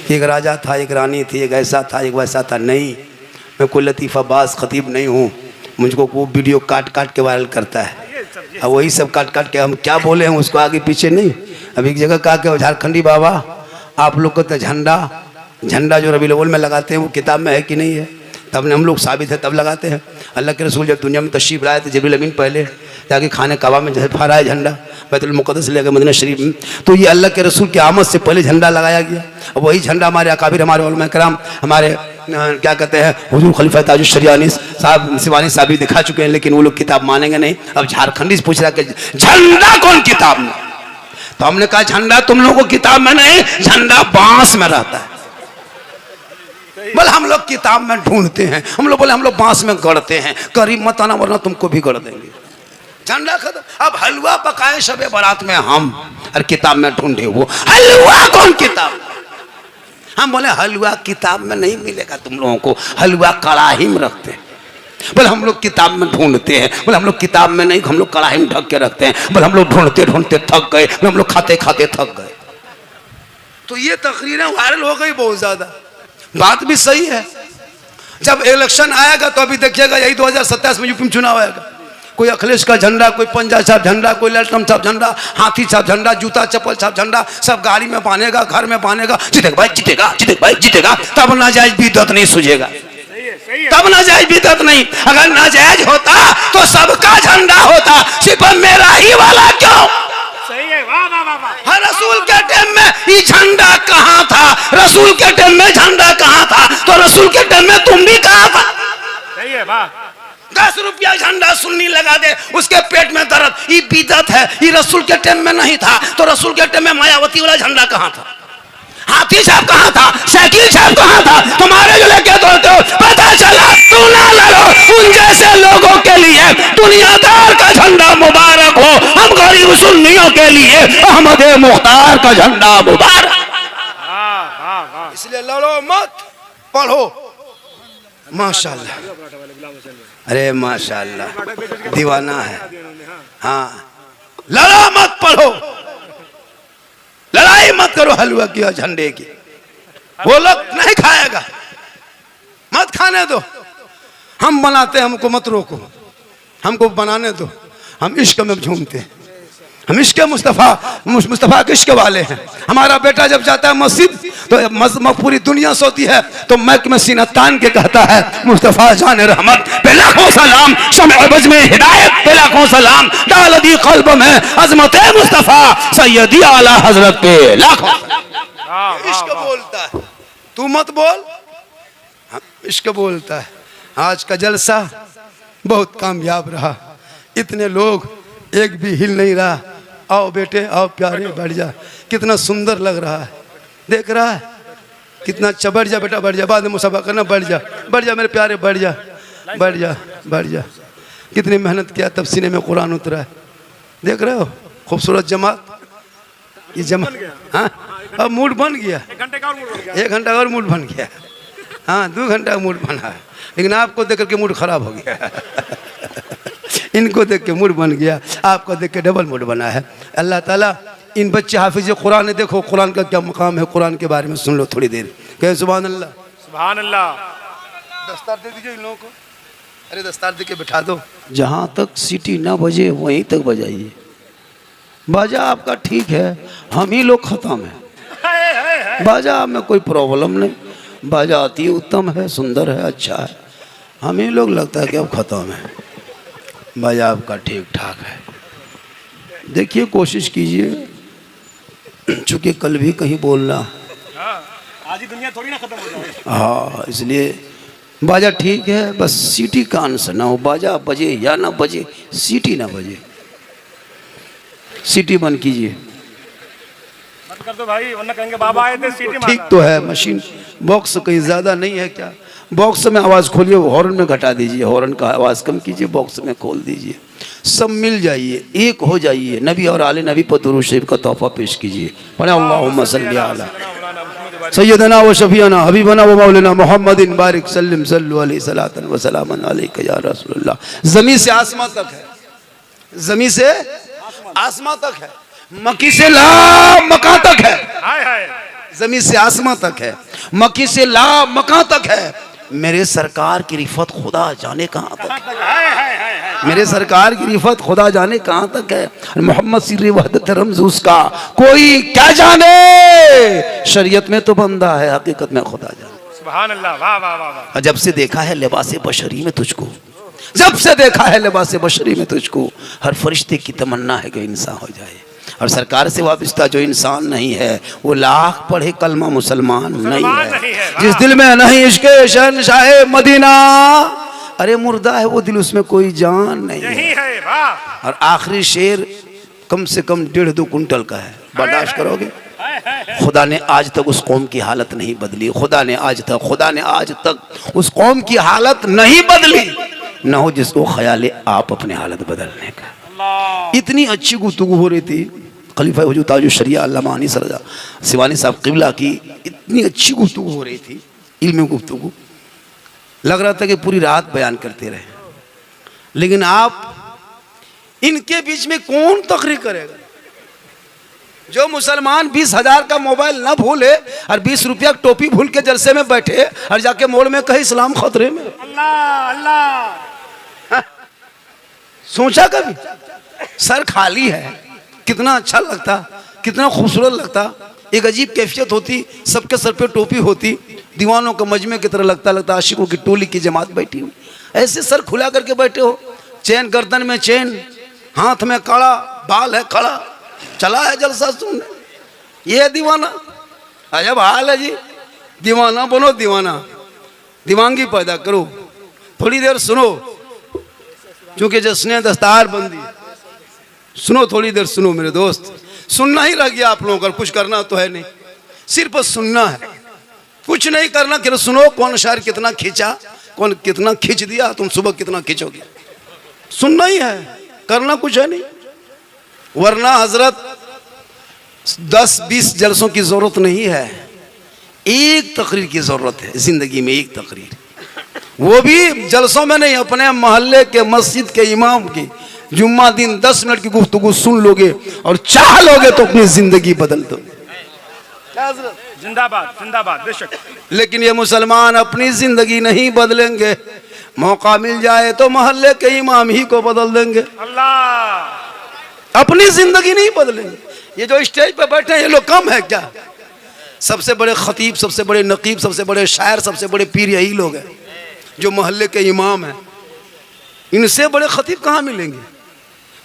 एक राजा था, एक रानी थी, एक ऐसा था, एक वैसा था। नहीं, मैं कोई लतीफ़ाबाज खतीब नहीं हूँ। मुझको वो वीडियो काट काट के वायरल करता है, अब वही सब काट काट के हम क्या बोले हैं उसको आगे पीछे नहीं। अब एक जगह कहा कि झारखंडी बाबा आप लोग को तो झंडा जो रबीउल अव्वल में लगाते हैं वो किताब में है कि नहीं है? तब ने हम लोग साबित है तब लगाते हैं। अल्लाह के रसूल जब दुनिया में तशरीफ लाए थे जिब्रील अमीन पहले जाके खाने काबा में फहराया झंडा, बैतुल मुक़द्दस से लेकर मदीना शरीफ में, तो ये अल्लाह के रसूल की आमद से पहले झंडा लगाया गया। और वही झंडा हमारे अकाबिर, हमारे उलमा कराम, हमारे क्या कहते हैं हुजूर खलीफा ताजुल शरियानी साहब सिवानी साहब भी दिखा चुके हैं, लेकिन वो लोग किताब मानेंगे नहीं। अब झारखंडी से पूछ रहा कि झंडा कौन किताब में? तो हमने कहा झंडा तुम लोगों को किताब में नहीं, झंडा बांस में रहता है। बोले हम लोग किताब में ढूंढते हैं, हम लोग बोले हम लोग बांस में गढ़ते हैं। करीब मत आना वरना तुमको भी गढ़ देंगे। झंडा खत्म। अब हलवा पकाए शबे बारात में हम, और किताब में ढूंढे वो हलवा कौन किताब? हम बोले हलवा किताब में नहीं मिलेगा तुम लोगों को, हलवा कड़ाही में रखते हैं। बोले हम लोग किताब में ढूंढते हैं। बोले हम लोग किताब में नहीं, हम लोग कड़ाही में ढक के रखते हैं। बोले हम लोग ढूंढते ढूंढते थक गए, हम लोग खाते खाते थक गए। तो ये तकरीरें वायरल हो गई बहुत ज्यादा। बात भी सही है। जब इलेक्शन आएगा तो अभी देखिएगा यही 2027 में यूपी में चुनाव आएगा, कोई अखिलेश का झंडा, कोई पंजा छाप झंडा, कोई ललटम छाप झंडा, हाथी छाप झंडा, जूता चप्पल छाप झंडा, सब गाड़ी में बांधेगा, घर में बांधेगा। जीतेगा भाई, जीतेगा, जीतेगा भाई, जीतेगा। तब नाजायज बिदअत नहीं सूझेगा, तब नाजायज बिदअत नहीं। अगर नाजायज होता तो सबका झंडा होता, सिर्फ मेरा ही वाला क्यों? रसूल के टाइम में ये झंडा कहाँ था? रसूल के टाइम में झंडा कहाँ था? तो रसूल के टाइम में तुम भी कहाँ था? सही है वाह। 10 रुपया झंडा सुन्नी लगा दे, उसके पेट में दर्द, ये बिदअत है। ये रसूल के टाइम में नहीं था। तो रसूल के टाइम में मायावती वाला झंडा कहाँ था? हाथी छाप कहाँ था? साइकिल छाप कहाँ था? तुम्हारे जो लेके दौड़ते हो, पता चला तू ना लड़ो। उन जैसे लोगों के लिए दुनियादार का झंडा मुबारक हो, हम गरीब सुन्नियों के लिए अहमद मुख्तार का झंडा मुबारक। इसलिए लड़ो मत, पढ़ो। माशाल्लाह, अरे माशाल्लाह, दीवाना है। हाँ, लड़ो मत, पढ़ो। लड़ाई मत करो हलवा की और झंडे की, वो लोग नहीं खाएगा, मत खाने दो। हम बनाते हैं, हमको मत रोको, हमको बनाने दो। हम इश्क में झूमते हैं, हम इश्क मुस्तफ़ा के इश्क वाले हैं। हमारा बेटा जब जाता है मस्जिद तो पूरी दुनिया सोती है, तो मैक में सीना तान के कहता है मुस्तफ़ा जान रहमत पे लाखों सलाम, शम्अ बज़ में हिदायत पे लाखों सलाम, डाल दी क़ल्ब में अज़मत मुस्तफ़ा सैयदी आला हज़रत पे लाखों। इश्क बोलता है, तू मत बोल, इश्क बोलता है। आज का जलसा बहुत कामयाब रहा, इतने लोग, एक भी हिल नहीं रहा। आओ बेटे, आओ प्यारे, बैठ जा। कितना सुंदर लग रहा है, देख रहा है कितना अच्छा। बैठ जा बेटा, बैठ जा, बाद में मुसाफा करना। बैठ जा, बैठ जा मेरे प्यारे, बैठ जा, बैठ जा, बैठ जा। कितनी मेहनत किया तब सीने में कुरान उतरा है, देख रहे हो। खूबसूरत जमात, ये जमात। हाँ, अब मूड बन गया, 1 घंटा और मूड बन गया। हाँ, 2 घंटा का मूड बना है, लेकिन आपको देख करके मूड खराब हो गया। इनको देख के मूड बन गया, आपको देख के डबल मूड बना है। अल्लाह ताला इन बच्चे हाफिज कुरान है, देखो कुरान का क्या मुकाम है, कुरान के बारे में सुन लो थोड़ी देर। कहे सुभान अल्लाह, सुभान अल्लाह। दस्तार दे दीजिए इन लोगों को, अरे दस्तार दे के बिठा दो। जहाँ तक सीटी ना बजे वहीं तक बजाइए। बाजा आपका ठीक है, हम ही लोग खत्म है। बाजा में कोई प्रॉब्लम नहीं, बाजा अति उत्तम है, सुंदर है, अच्छा है। हम ही लोग लगता है कि अब खत्म है। बाजा आपका ठीक ठाक है। देखिए, कोशिश कीजिए, चूँकि कल भी कहीं बोलना, आज ही दुनिया थोड़ी ना खत्म हो जाए। हाँ, इसलिए बाजा ठीक है, बस सीटी कान से ना हो। बाजा बजे या ना बजे, सीटी ना बजे। सीटी बंद कीजिए, मत कर दो भाई, वरना कहेंगे बाबा आए थे सीटी मारना। ठीक तो है, मशीन बॉक्स कहीं ज़्यादा नहीं है क्या? बॉक्स में आवाज़ खोलिए, हॉर्न में घटा दीजिए, हॉर्न का आवाज़ कम कीजिए, बॉक्स में खोल दीजिए। सब मिल जाइए, एक हो जाइए। नबी और आले नबी पर दुरूद शरीफ का तोहफा पेश कीजिए। पढ़े अल्लाहुम्मा सल्ली अला सय्यदना व शफीअना हबीबना व मौलाना मुहम्मदिन बारिक सल्लिम सल्लु अलैहि सलातन व सलामन अलैका या रसूलुल्लाह। ज़मीन से आसमां तक है, ज़मीन से आसमां तक है, मक्की से ला मक्का तक है। जमीन से आसमां तक है, मक्की से ला मकां तक है। मेरे सरकार की रिफत खुदा जाने कहां तक है, मेरे सरकार की रिफत खुदा जाने कहां तक है। मोहम्मद सिर्र वहदत रमज़ का कोई क्या जाने, शरीयत में तो बंदा है, हकीकत में खुदा जाने। सुभान अल्लाह, वाह वाह वाह वाह। जब से देखा है लिबास बशरी में तुझको, जब से देखा है लिबास बशरी में तुझको, हर फरिश्ते की तमन्ना है कि इंसान हो जाए। और सरकार से वाबस्ता जो इंसान नहीं है वो लाख पढ़े कलमा मुसलमान नहीं है। जिस दिल में नहीं इश्क शहंशाह मदीना, अरे मुर्दा है वो दिल, उसमें कोई जान नहीं है। और आखिरी शेर कम से कम 1.5-2 कुंटल का है, बर्दाश्त करोगे? खुदा ने आज तक उस कौम की हालत नहीं बदली, खुदा ने आज तक उस कौम की हालत नहीं बदली, न हो जिसको ख्याल आप अपने हालत बदलने का। इतनी अच्छी गुफ्तगू हो रही थी खलीफा वजूद ताजुश शरिया अल्लामा अनीस रज़ा सिवानी साहब क़िबला की, इतनी अच्छी गुफ्तगू हो रही थी, इल्मी गुफ्तगू, लग रहा था कि पूरी रात बयान करते रहे। लेकिन आप इनके बीच में कौन तकरीर करेगा? जो मुसलमान 20,000 का मोबाइल ना भूले और 20 रुपया टोपी भूल के जलसे में बैठे और जाके मोड़ में कहे इस्लाम खतरे में। अल्लाह अल्लाह, सोचा कभी? सर खाली है, कितना अच्छा लगता, कितना खूबसूरत लगता, एक अजीब कैफियत होती, सबके सर पे टोपी होती, दीवानों का मजमे की तरह लगता आशिकों की टोली की जमात बैठी हुई, ऐसे सर खुला करके बैठे हो, चैन गर्दन में चैन, हाथ में कड़ा, बाल है खड़ा, चला है जलसा सुनने। ये दीवाना, अजब हाल है जी। दीवाना बनो, दीवाना, दीवानगी पैदा करो, थोड़ी देर सुनो, क्योंकि जश्न दस्तार बंदी, सुनो थोड़ी देर सुनो मेरे दोस्त। सुनना ही रह गया आप लोगों का, कुछ करना तो है नहीं, सिर्फ सुनना है, कुछ नहीं करना। कि सुनो कौन शायर कितना खींचा, कौन कितना खींच दिया, तुम सुबह कितना खींचोगे, सुनना ही है, करना कुछ है नहीं। वरना हजरत 10-20 जलसों की जरूरत नहीं है, एक तकरीर की जरूरत है जिंदगी में, एक तकरीर, वो भी जलसों में नहीं, अपने मोहल्ले के मस्जिद के इमाम की जुम्मा दिन 10 मिनट की गुफ्तगू सुन लोगे और चाह लोगे तो अपनी जिंदगी बदल दो। जिंदाबाद जिंदाबाद, बेशक। लेकिन ये मुसलमान अपनी जिंदगी नहीं बदलेंगे, मौका मिल जाए तो मोहल्ले के इमाम ही को बदल देंगे, अल्लाह, अपनी जिंदगी नहीं बदलेंगे। ये जो स्टेज पे बैठे हैं ये लोग कम है क्या? सबसे बड़े खतीब, सबसे बड़े नकीब, सबसे बड़े शायर, सबसे बड़े पीर यही लोग हैं जो मोहल्ले के इमाम हैं। इनसे बड़े खतीब कहाँ मिलेंगे?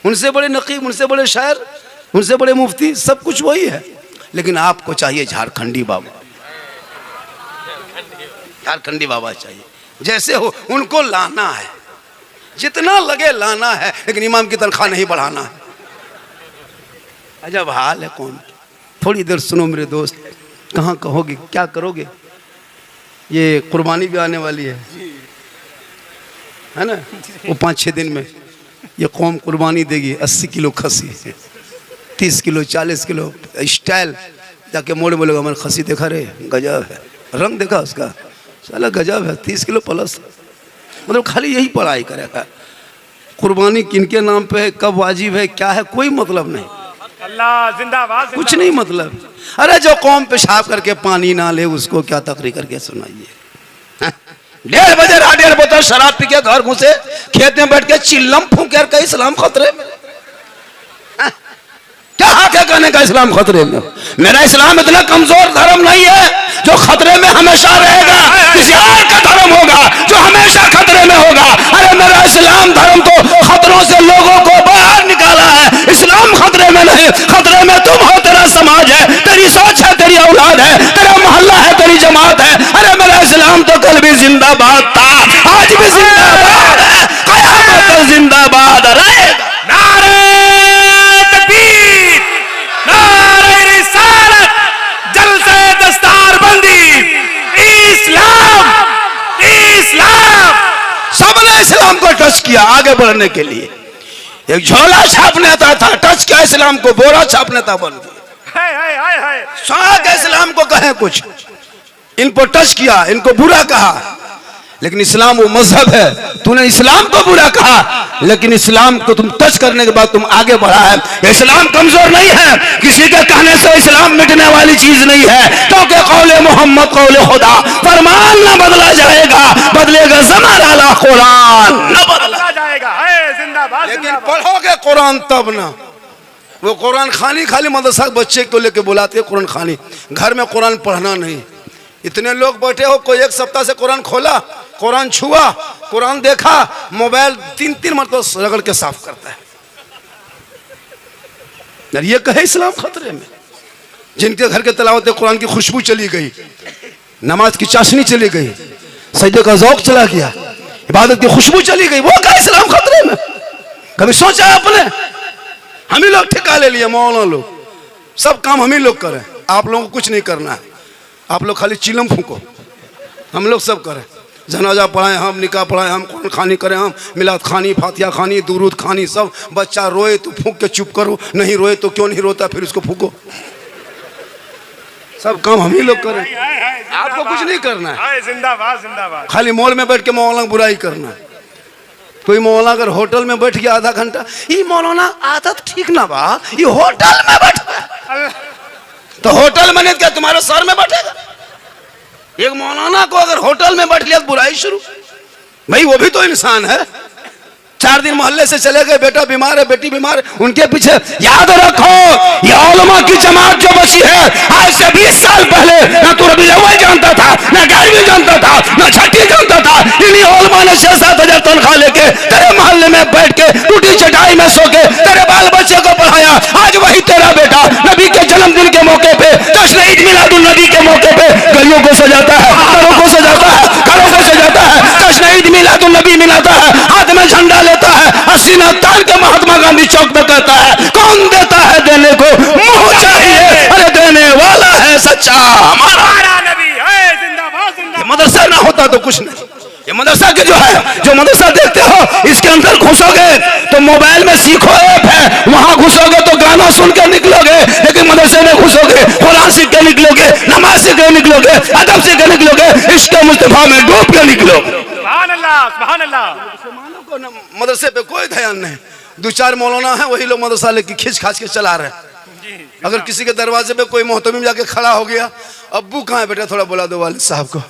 उनसे बड़े नकीब, उनसे बड़े शायर, उनसे बड़े मुफ्ती, सब कुछ वही है। लेकिन आपको चाहिए झारखंडी बाबा, झारखंडी बाबा चाहिए, जैसे हो उनको लाना है, जितना लगे लाना है, लेकिन इमाम की तनख्वाह नहीं बढ़ाना है। अजब हाल है कौन। थोड़ी देर सुनो मेरे दोस्त, कहाँ कहोगे, क्या करोगे? ये कुर्बानी भी आने वाली है ना, वो 5-6 दिन में ये कौम कुर्बानी देगी। 80 किलो खसी, 30 किलो, 40 किलो स्टाइल, जाके मोड़ बोलेगा हमारे खसी देखा रे, गजब है, रंग देखा उसका, साला गजब है, 30 किलो प्लस। मतलब खाली यही पढ़ाई करेगा, कुर्बानी किनके नाम पे है, कब वाजिब है, क्या है, कोई मतलब नहीं। अल्लाह जिंदाबाद, कुछ नहीं मतलब। अरे जो कौम पेशाब करके पानी ना ले उसको क्या तकरीर करके सुनाइए। 1:30 बजे 1:30 बोतल शराब पी के घर घुसे, खेत में बैठ के चिल्लम फूंक कर इस्लाम खतरे में। क्या हक है कहने का इस्लाम खतरे में? मेरा इस्लाम इतना कमजोर धर्म नहीं है जो खतरे में हमेशा रहेगा, किसी और का धर्म होगा जो हमेशा खतरे में होगा। अरे मेरा इस्लाम धर्म तो खतरों से लोगों को बाहर निकाला है, इस्लाम खतरे में नहीं। खतरे में तुम हो, तेरा समाज है, तेरी सोच है, तेरी औलाद है, तेरा मोहल्ला है, तेरी जमात है। अरे मेरा इस्लाम तो कल भी जिंदाबाद था, आज भी जिंदाबाद है, क़यामत तक जिंदाबाद रहेगा। नारे तकबीर, नारे रिसालत, जलसे दस्तारबंदी, इस्लाम, इस्लाम। सबने इस्लाम को टच किया आगे बढ़ने के लिए। एक झोला छापने था, टच किया इस्लाम को, बोरा छापने था, बन गया। साथ इस्लाम को कहे कुछ, इनको टच किया, इनको बुरा कहा, लेकिन इस्लाम वो मजहब है। तूने इस्लाम को बुरा कहा, लेकिन इस्लाम को तुम टच करने के बाद तुम आगे बढ़ा है। इस्लाम कमजोर नहीं है, किसी के कहने से इस्लाम मिटने वाली चीज नहीं है, क्योंकि कौले मोहम्मद कौले खुदा, फरमान न बदला जाएगा, बदलेगा ज़माना कुरान न बदला जाएगा। जिंदाबाद। लेकिन पढ़ोगे कुरान तब ना। वो कुरान खानी खाली मदरसा बच्चे को लेके बुलाते हैं कुरान खानी, घर में कुरान पढ़ना नहीं। इतने लोग बैठे हो, कोई एक सप्ताह से कुरान खोला, कुरान छुआ, कुरान देखा, मोबाइल 3-3 मरतबा रगड़ के साफ करता है। यार ये कहे इस्लाम खतरे में। जिनके घर के तलावत कुरान की खुशबू चली गई, नमाज की चाशनी चली गई, सजदे का ज़ौक़ चला गया, इबादत की खुशबू चली गई, वो कहे इस्लाम खतरे में। कभी सोचा अपने? हम ही लोग ठिका ले लिए, मौलाना लोग, सब काम हम ही लोग करें। आप लोगों को कुछ नहीं करना है, आप लोग खाली चिलम फूको, हम लोग सब करें। जनाजा पढ़ाएं हम, निकाह पढ़ाएं हम, कुरान खानी करें हम, मिलाद खानी, फातिहा खानी, दुरूद खानी, सब। बच्चा रोए तो फूंक के चुप करो, नहीं रोए तो क्यों नहीं रोता फिर उसको फूको। सब काम हम ही लोग करें, आपको कुछ नहीं करना है। जिंदाबाद जिंदाबाद। खाली मॉल में बैठ के मौलाना बुराई करना है। कोई मौलाना अगर होटल में बैठ गया आधा घंटा, ये मौलाना आदत ठीक ना बा, ये होटल में बैठ, तो होटल में नहीं क्या तुम्हारे सर में बैठेगा? एक मौलाना को अगर होटल में बैठ लिया तो बुराई शुरू। भाई वो भी तो इंसान है। 4 दिन मोहल्ले से चले गए, बेटा बीमार है, बेटी बीमार है, उनके पीछे। याद रखो, ये उलमा की जमात जो बची है, आज से 20 साल पहले ना तू रबीउल अव्वल जानता था, ना 11वीं जानता था, ना 6ठी जानता था। इन्हीं उलमा ने 6-7 हजार तनख्वाह लेके तेरे मोहल्ले में बैठ के टूटी चटाई में सो के तेरे बाल बच्चे को पढ़ाया। आज वही तेरा बेटा नबी के जन्मदिन के मौके पे, जश्न ईद मिलादुन नबी के मौके पे गलियों को सजाता है, घरों को सजाता है, घरों को सजाता है, जश्न ईद मिलादुन नबी मिलाता है, हाथ में झंडा लेता है, हसीना तान के महात्मा गांधी चौक में कहता है, कौन देता है देने को मुंह चाहिए, अरे देने वाला है सच्चा हमारा नबी है। जिंदाबाद जिंदाबाद। मदरसा ना होता तो कुछ नहीं। ये मदरसा के जो है, जो मदरसा देखते हो, इसके अंदर घुसोगे तो मोबाइल में सीखो ऐप है, वहां घुसोगे तो गाना सुन के निकलोगे, लेकिन मदरसे में घुसोगे कुरान सीख के निकलोगे, नमाज सीख के निकलोगे, अदब सीख के निकलोगे, इश्क मुस्तफा में डूब के निकलोगे। सुभान अल्लाह सुभान अल्लाह। मदरसे पे कोई ध्यान नहीं। 2-4 मौलाना है, वही लोग मदरसा लेके खींच खाच के चला रहे हैं। अगर किसी के दरवाजे पे कोई मोहतमिम जाके खड़ा हो गया, अब्बू कहाँ है बेटा, थोड़ा बुला दो वालिद साहब को।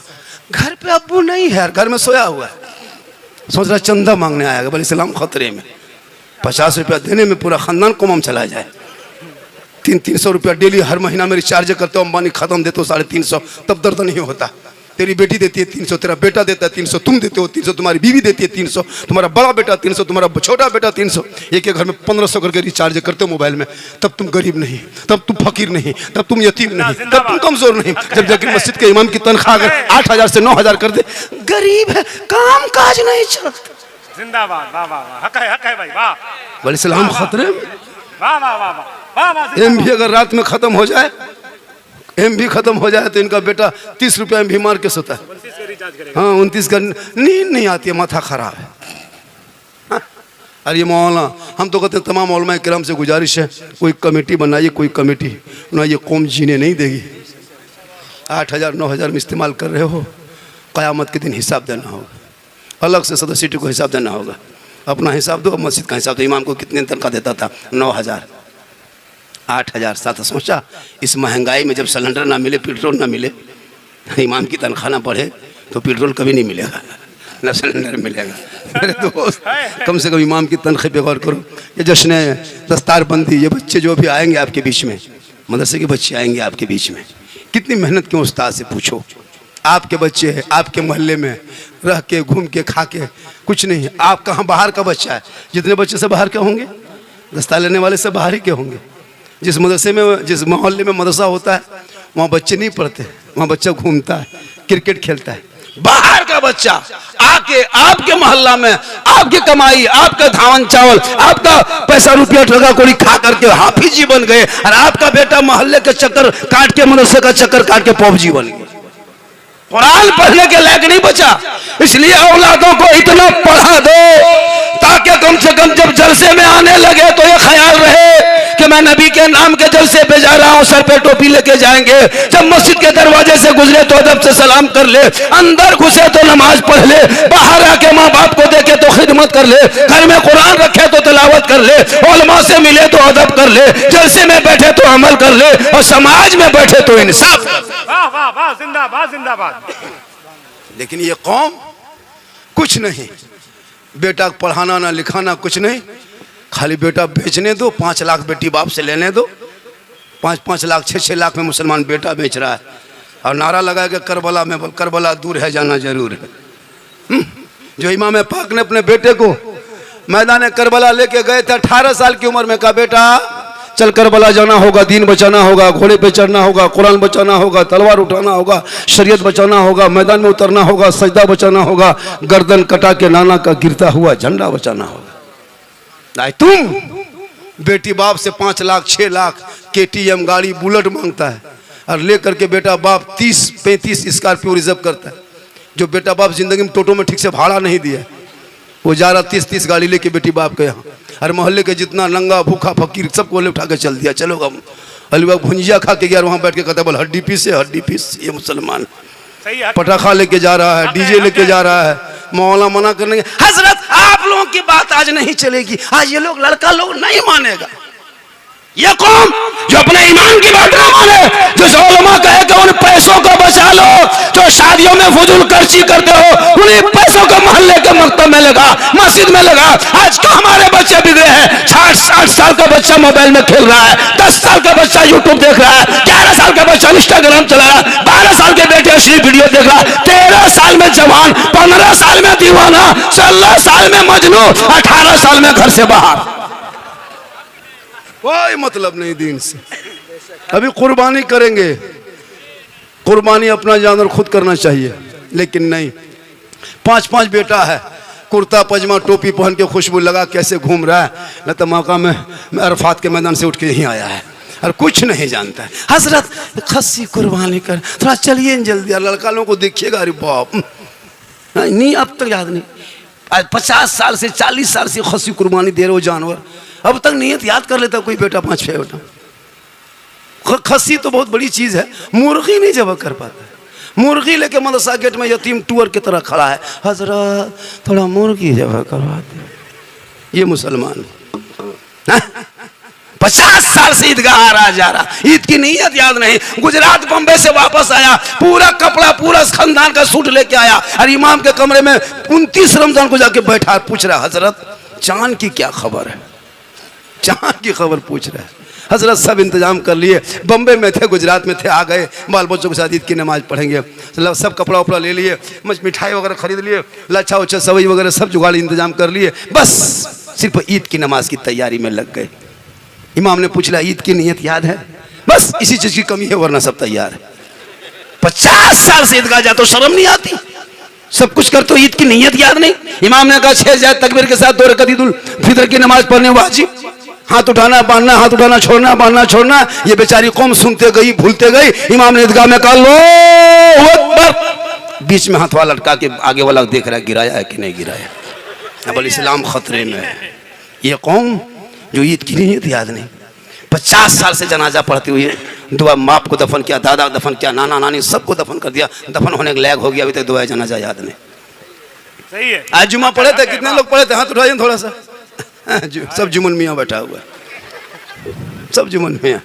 घर पे अब्बू नहीं है, घर में सोया हुआ है, सोच रहा चंदा मांगने आएगा। बोले इस्लाम खतरे में, 50 रुपया देने में पूरा खानदान कोमम चला जाए। 300 रुपया डेली हर महीना में रिचार्ज करते हो, अंबानी खत्म देते हो 350, तब दर्द नहीं होता। तेरी बेटी देती है 300, तेरा बेटा देता है 300, तुम देते हो 300, तुम्हारी बीवी देती है 300, तुम्हारा बड़ा बेटा 300, तुम्हारा छोटा बेटा 300। एक घर में 1500 करके रिचार्ज करते हो मोबाइल में। तब तुम गरीब नहीं, तब तुम फकीर नहीं, तब तुम यतीम नहीं, तब तुम कमजोर नहीं। जब जाकर मस्जिद के इमाम की तनख्वाह अगर 8000 से 9000 कर दे, गरीब है, काम काज नहीं चलता। जिंदाबाद। वाह वाह वाह, हक है भाई, वाह। बोले इस्लाम खतरे में। वाह वाह वाह वाह वाह। एम भी अगर रात में खत्म हो जाए, एम भी खत्म हो जाए, तो इनका बेटा 30 रुपया एम भी मार के सोता है। 29 का रिचार्ज करेगा। हाँ 29 का, नींद नहीं आती है, माथा खराब है। हाँ? अरे ये मौलाना, हम तो कहते हैं तमाम उलमा किराम से गुजारिश है, कोई कमेटी बनाइए, कोई कमेटी ना, ये कौम जीने नहीं देगी। 8000 9000 में इस्तेमाल कर रहे हो, क़यामत के दिन हिसाब देना होगा, अलग से सदस्यटी को हिसाब देना होगा। अपना हिसाब दो, मस्जिद का हिसाब दो। इमाम को कितने तनख्वाह देता था? 9000, 8000, 7। सोचा इस महंगाई में जब सिलेंडर ना मिले, पेट्रोल ना मिले, इमाम की तनख्वाह ना बढ़े तो पेट्रोल कभी नहीं मिलेगा, ना सिलेंडर मिलेगा। मेरे दोस्त, कम से कम इमाम की तनख्वाह पे गौर करो। ये जश्न दस्तारबंदी, ये बच्चे जो भी आएंगे आपके बीच में, मदरसे के बच्चे आएंगे आपके बीच में, कितनी मेहनत क्यों उस्ताद से पूछो। आपके बच्चे हैं, आपके मोहल्ले में रह के घूम के खा के कुछ नहीं। आप कहाँ बाहर का बच्चा है, जितने बच्चे से बाहर के होंगे, दस्तार लेने वाले से बाहर ही के होंगे। जिस मदरसे में, जिस मोहल्ले में मदरसा होता है, वहाँ बच्चे नहीं पढ़ते, वहाँ बच्चा घूमता है, क्रिकेट खेलता है। बाहर का बच्चा आके आपके मोहल्ला में, आपकी कमाई, आपका धान चावल, आपका पैसा रुपया ठगा कोड़ी खा करके हाफिजी बन गए, और आपका बेटा मोहल्ले के चक्कर काट के, मदरसे का चक्कर काट के पौजी बन गए, कुरान पढ़ने के लायक नहीं बचा। इसलिए औलादों को इतना पढ़ा दो ताकि कम से कम जब जलसे में आने लगे तो ये ख्याल रहे कि मैं नबी के नाम के जलसे पे जा रहा हूँ, सर पे टोपी लेके जाएंगे। जब मस्जिद के दरवाजे से गुजरे तो अदब से सलाम कर ले, अंदर घुसे तो नमाज पढ़ ले, बाहर आके माँ बाप को देखे तो खिदमत कर ले, घर में कुरान रखे तो तिलावत कर ले, उलमा से मिले तो अदब कर ले, जलसे में बैठे तो अमल कर ले, और समाज में बैठे तो इंसाफ कर ले। वाह वाह वाह, जिंदाबाद जिंदाबाद। लेकिन ये कौम कुछ नहीं, बेटा पढ़ाना ना लिखाना कुछ नहीं, खाली बेटा बेचने दो, 5 लाख बेटी बाप से लेने दो, 5-5 लाख 6-6 लाख में मुसलमान बेटा बेच रहा है, और नारा लगाया कि करबला में, करबला दूर है जाना जरूर है। जो इमाम पाक ने अपने बेटे को मैदान करबला लेके गए थे 18 साल की उम्र में, कहा बेटा चल करबला जाना होगा, दीन बचाना होगा, घोड़े पे चढ़ना होगा, कुरान बचाना होगा, तलवार उठाना होगा, शरीयत बचाना होगा, मैदान में उतरना होगा, सजदा बचाना होगा, गर्दन कटा के नाना का गिरता हुआ झंडा बचाना होगा। तुम बेटी बाप से 5 लाख 6 लाख KTM गाड़ी बुलेट मांगता है, और लेकर के बेटा बाप 30-35 स्कॉर्पियो रिजर्व करता है। जो बेटा बाप जिंदगी में टोटो में ठीक से भाड़ा नहीं दिया, वो जा रहा 30-30 गाड़ी लेके बेटी बाप के यहाँ, और मोहल्ले के जितना नंगा भूखा फकीर सबको ले उठा के चल दिया, चलो हम हलवा भुंजिया खा के गया, वहाँ बैठ के कहता बोल हड्डी पीस ये मुसलमान पटाखा लेके जा रहा है, डीजे लेके जा रहा है, मौला मना करने के। हजरत आप लोगों की बात आज नहीं चलेगी, आज ये लोग लड़का लोग नहीं मानेगा। ये कौम जो अपने ईमान की बात ना माने, जो उलमा कहे कि उन पैसों को बचा लो, जो शादियों में फजूल खर्ची करते हो, उन्हीं पैसों को मोहल्ले के मकतब में लगा, मस्जिद में लगा। आज का हमारे बच्चे बिगड़े हैं, 60 साल का बच्चा मोबाइल में खेल रहा है, 10 साल का बच्चा यूट्यूब देख रहा है, 11 साल का बच्चा इंस्टाग्राम चला रहा है, 12 साल के बेटे अश्लील वीडियो देख रहा है, 13 साल में जवान, 15 साल में दीवाना, 16 साल में मजनू, 18 साल में घर से बाहर। कोई मतलब नहीं दीन से। अभी कुर्बानी करेंगे, कुर्बानी अपना जानवर खुद करना चाहिए, लेकिन नहीं। 5-5 बेटा है, कुर्ता पजामा टोपी पहन के खुशबू लगा कैसे घूम रहा है, न तो मौका में अरफात के मैदान से उठ के यहीं आया है और कुछ नहीं जानता है। हजरत खस्सी कुर्बानी कर, थोड़ा चलिए जल्दी, लड़का लोगों को देखिएगा, अरे बाप नहीं अब तक याद नहीं, आज 50 साल से 40 साल से खस्सी कुर्बानी दे रहे हो जानवर, अब तक नियत याद कर लेता कोई बेटा 5-6 बेटा। खस्सी तो बहुत बड़ी चीज़ है, मुर्गी नहीं जब कर पाता है। मुर्गी लेके मदरसा गेट में यतीम टूअर की तरह खड़ा है, हजरत थोड़ा मुर्गी जब करवाते। ये मुसलमान 50 साल से ईदगाह आ रहा जा रहा, ईद की नियत याद नहीं। गुजरात बम्बई से वापस आया, पूरा कपड़ा पूरा खानदान का सूट लेके आया, और इमाम के कमरे में 29 रमजान को जाके बैठा, पूछ रहा हजरत चांद की क्या खबर है, चांद की खबर पूछ रहा है। हजरत सब इंतजाम कर लिए, बम्बई में थे, गुजरात में थे, आ गए, बाल बच्चों के साथ ईद की नमाज पढ़ेंगे, सब कपड़ा उपड़ा ले लिए, मिठाई वगैरह खरीद लिए, लच्छा उच्छा सवई वगैरह सब जुगाड़ इंतजाम कर लिए, बस सिर्फ ईद की नमाज की तैयारी में लग गए। इमाम ने पूछ लिया ईद की नियत याद है, बस इसी चीज की कमी है, वरना सब तैयार है। 50 साल से ईदगाह जाते शर्म नहीं आती, सब कुछ कर तो ईद की नियत याद नहीं। इमाम ने कहा 6 जायद तकबीर के साथ 2 रकात ईद उल फितर की नमाज पढ़ने वाजिब, हाथ उठाना बांधना, हाथ उठाना छोड़ना, बांधना छोड़ना। ये बेचारी कौम सुनते गई, भूलते गई। इमाम ने ईदगाह में कहा अल्लाहु अकबर, बीच में हाथ वाला लटका के आगे वाला देख रहा है गिराया है कि नहीं गिराया। अब इस्लाम खतरे में है। ये कौम जो ईद की नियत याद नहीं, 50 साल से जनाजा पढ़ते हुए दुआ, बाप को दफन किया, दादा दफन किया, नाना नानी सबको दफन कर दिया, दफन होने के लायक हो गया, अभी तक दुआ जनाजा याद नहीं। सही है। आज जुमा पढ़े थे, कितने लोग पढ़े थे, हाथ उठाइए थोड़ा सा। सब जुमन मियाँ बैठा हुआ है, सब जुमन मियाँ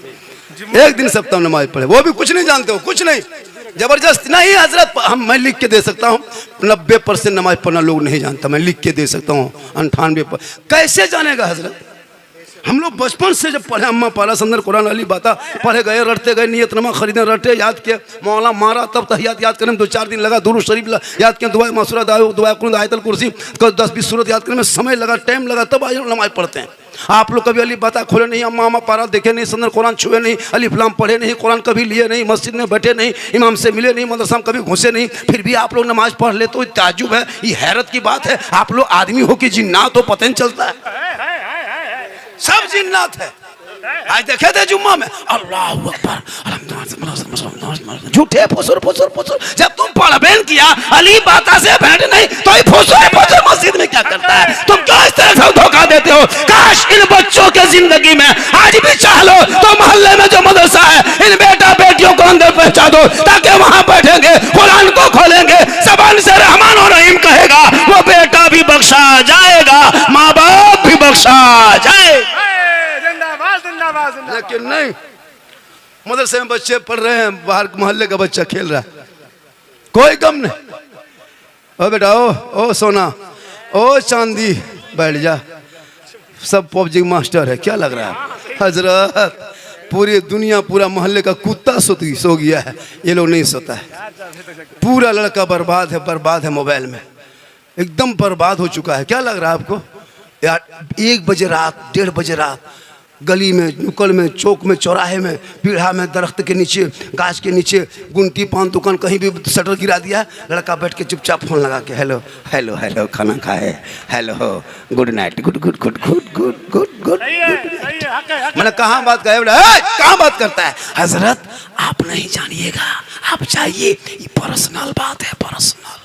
एक दिन सप्ताह नमाज पढ़े, वो भी कुछ नहीं जानते हो, कुछ नहीं, जबरदस्त नहीं। हजरत मैं लिख के दे सकता हूँ 90% नमाज पढ़ना लोग नहीं जानता, मैं लिख के दे सकता हूँ 98%। कैसे जानेगा हजरत? हम लोग बचपन से जब पढ़े, अम्मा पारा संदर कुरान अली बाता पढ़े गए, रटते गए, नियतनमा खरीदे, रटे, याद किया, मौला मारा, तब तहियात याद करने में 2-4 दिन लगा, दुरूद शरीफ याद किया, दुआ मासूरा, दुआ कुरान, आयतल कुर्सी, 10-20 सूरत याद करने में समय लगा, टाइम लगा, तब आज नमाज पढ़ते हैं। आप लोग कभी अली बाता खोले नहीं, अम्मा पारा देखे नहीं, संदर कुरान छुए नहीं, अलिफ लाम पढ़े नहीं, कुरान कभी लिए नहीं, मस्जिद में बैठे नहीं, इमाम से मिले नहीं, मदरसा में कभी घुसे नहीं, फिर भी आप लोग नमाज पढ़ ले, तो ताज्जुब है, ये हैरत की बात है। आप लोग आदमी हो कि जिन्नात हो पता नहीं चलता है, सब जिन्नात है। आज देखे थे जुम्मा में अल्लाहु अकबर, झूठे फुसुर फुसुर फुसुर। जब तुम पढ़बेन किया अली बाता से भेंट नहीं तो फुसुर फुसुर मस्जिद में क्या करता है? तुम क्यों इस तरह से धोखा दे देते हो। काश इन बच्चों के जिंदगी में आज भी चाह लो तो मोहल्ले में जो मदरसा है इन बेटा बेटियों को अंदर पहुंचा दो, ताकि वहां बैठेंगे, कुरान को खोलेंगे, जबान से रहमान और रहीम कहेगा, वो बेटा भी बख्शा जाएगा, माँ बाप भी बख्शा जाए। जिंदाबाद जिंदाबाद जिंदाबाद। लेकिन नहीं, मदरसे में बच्चे पढ़ रहे हैं, बाहर मोहल्ले का बच्चा खेल रहा है, कोई गम नहीं। ओ बेटा, ओ सोना, ओ चांदी, बैठ जा, सब पबजी मास्टर है, क्या लग रहा है? हजरत पूरी दुनिया, पूरा मोहल्ले का कुत्ता सो गया है, ये लोग नहीं सोता है। पूरा लड़का बर्बाद है मोबाइल में, एकदम बर्बाद हो चुका है। क्या लग रहा है आपको यार? 1 बजे रात, 1:30 बजे रात, गली में, नुक्कड़ में, चौक में, चौराहे में, पीढ़ा में, दरख्त के नीचे, गाछ के नीचे, गुंटी पान दुकान, कहीं भी शटर गिरा दिया, लड़का बैठ के चुपचाप फोन लगा के हेलो हेलो हेलो, खाना खाए, hello, good night, good good good good good good good. मैंने कहाँ बात करे बेटा, कहाँ बात करता है? हजरत आप नहीं जानिएगा, आप चाहिए, ये पर्सनल बात है, पर्सनल।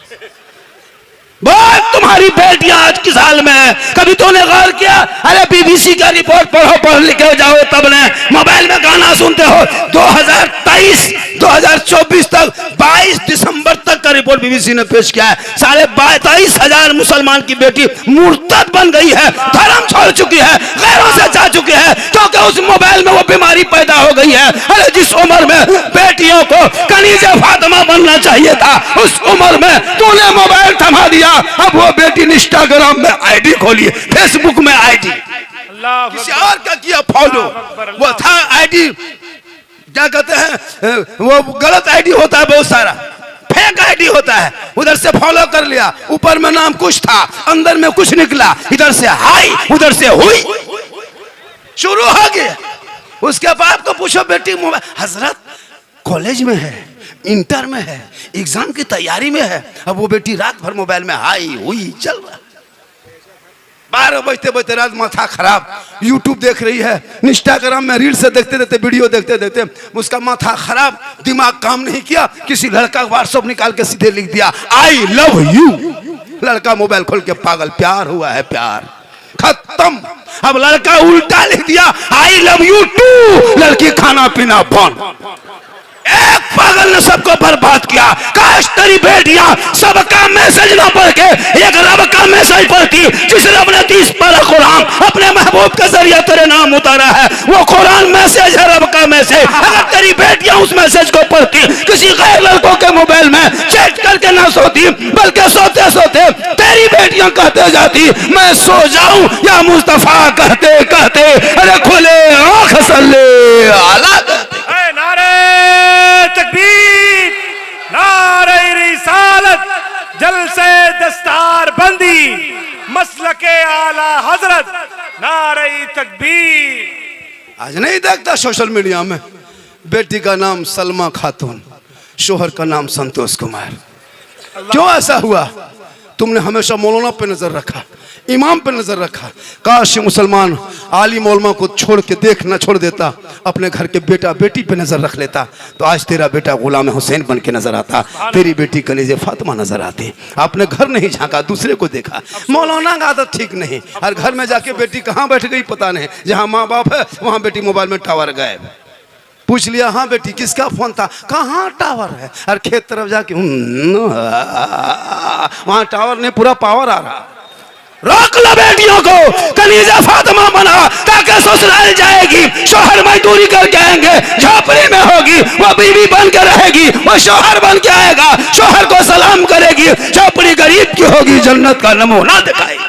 बोल, तुम्हारी बेटियां आज किस हाल में है? कभी तूने गौर किया? अरे बीबीसी का रिपोर्ट पढ़ो, पढ़ लिख के जाओ, तब ने मोबाइल में गाना सुनते हो। 2024 तक 22 दिसंबर तक का रिपोर्ट बीबीसी ने पेश किया है। 23,500 मुसलमान की बेटी मुर्तद बन गई है, धर्म छोड़ चुकी है, गैरों से जा चुकी है, क्योंकि उस मोबाइल में वो बीमारी पैदा हो गई है। अरे जिस उम्र में बेटियों को कनीज़े फातिमा बनना चाहिए था, उस उम्र में तूने मोबाइल थमा दिया। अब वो बेटी इंस्टाग्राम में आईडी खोली, फेसबुक में आईडी, किसी और का किया फॉलो। वो था आईडी, क्या कहते हैं, वो गलत आईडी होता है, बहुत सारा फेक आईडी होता है, उधर से फॉलो कर लिया, ऊपर में नाम कुछ था, अंदर में कुछ निकला, इधर से हाई, उधर से हुई, शुरू हो गया। उसके बाप को पूछो, बेटी मोबाइल, हजरत कॉलेज में है, इंटर में है, एग्जाम की तैयारी में है, अब वो बेटी रात भर मोबाइल में हाई हुई चल रहा। 12 बजते बजते रात माथा खराब, यूट्यूब देख रही है, इंस्टाग्राम में रील से देखते देखते, वीडियो देखते देखते उसका माथा खराब, दिमाग काम नहीं किया, किसी लड़का व्हाट्सएप निकाल के सीधे लिख दिया आई लव यू। लड़का मोबाइल खोल के पागल, प्यार हुआ है, प्यार खत्म। अब लड़का उल्टा लिख दिया आई लव यू टू, लड़की खाना पीना बंद। एक पागल ने सबको बर्बाद किया। काश तेरी बेटियां सबका मैसेज ना पढ़ के एक रब का मैसेज पढ़ती, जिस रब ने 30 पारा कुरान अपने महबूब के जरिए तेरे नाम उतारा है, वो कुरान मैसेज है, रब का मैसेज। अगर तेरी बेटियां उस मैसेज को पढ़ती, किसी गैर लड़कों के मोबाइल में चैट करके ना सोती, बल्कि सोते सोते तेरी बेटियां कहते जाती मैं सो जाऊं या मुस्तफा कहते कहते अरे खुले आंख सल्ले आला तकबीर, नारे रिसालत, जलसे दस्तार बंदी, मसलके आला हजरत, नारे तकबीर। आज नहीं देखता सोशल मीडिया में बेटी का नाम सलमा खातून, शोहर का नाम संतोष कुमार। क्यों ऐसा हुआ? तुमने हमेशा मौलाना पे नजर रखा, इमाम पे नजर रखा। काश मुसलमान आलिम उलमा को छोड़ के देख न छोड़ देता, अपने घर के बेटा बेटी पे नजर रख लेता, तो आज तेरा बेटा गुलाम हुसैन बन के नजर आता, तेरी बेटी कनीज़े फातिमा नजर आती। आपने घर नहीं झांका, दूसरे को देखा। मौलाना का आदत ठीक नहीं, और घर में जाके बेटी कहाँ बैठ गई पता नहीं, जहाँ माँ बाप है वहाँ बेटी मोबाइल में टावर गायब। पूछ लिया हाँ बेटी किसका फोन था, कहाँ टावर है, और खेत तरफ जाके वहाँ टावर नहीं, पूरा पावर आ रहा। रोक लो बेटियों को, कनीज़ा फातिमा बना, ताकि ससुराल जाएगी, शोहर मजदूरी करके आएंगे, झोपड़ी में होगी, वो बीवी बन के रहेगी, वो शोहर बन के आएगा, शोहर को सलाम करेगी, झोपड़ी गरीब की होगी, जन्नत का नमूना दिखाएगी।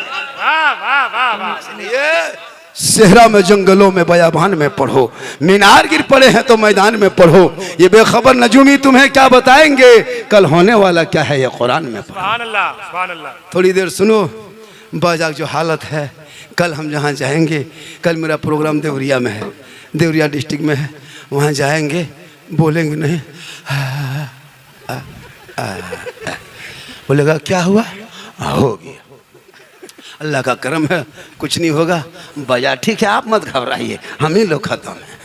सेहरा में, जंगलों में, बयाबान में पढ़ो, मीनार गिर पड़े हैं तो मैदान में पढ़ो, ये बेखबर नजूमी तुम्हें क्या बताएंगे, कल होने वाला क्या है ये कुरान में पढ़ो। सुभान अल्लाह, सुभान अल्लाह। थोड़ी देर सुनो, बाजाक जो हालत है, कल हम जहाँ जाएंगे, कल मेरा प्रोग्राम देवरिया में है, देवरिया डिस्ट्रिक्ट में है, वहाँ जाएंगे, बोलेंगे नहीं, बोलेगा क्या हुआ, हो गया, अल्लाह का करम है, कुछ नहीं होगा, बाजार ठीक है, आप मत घबराइए, हम ही लोग खत्म हैं,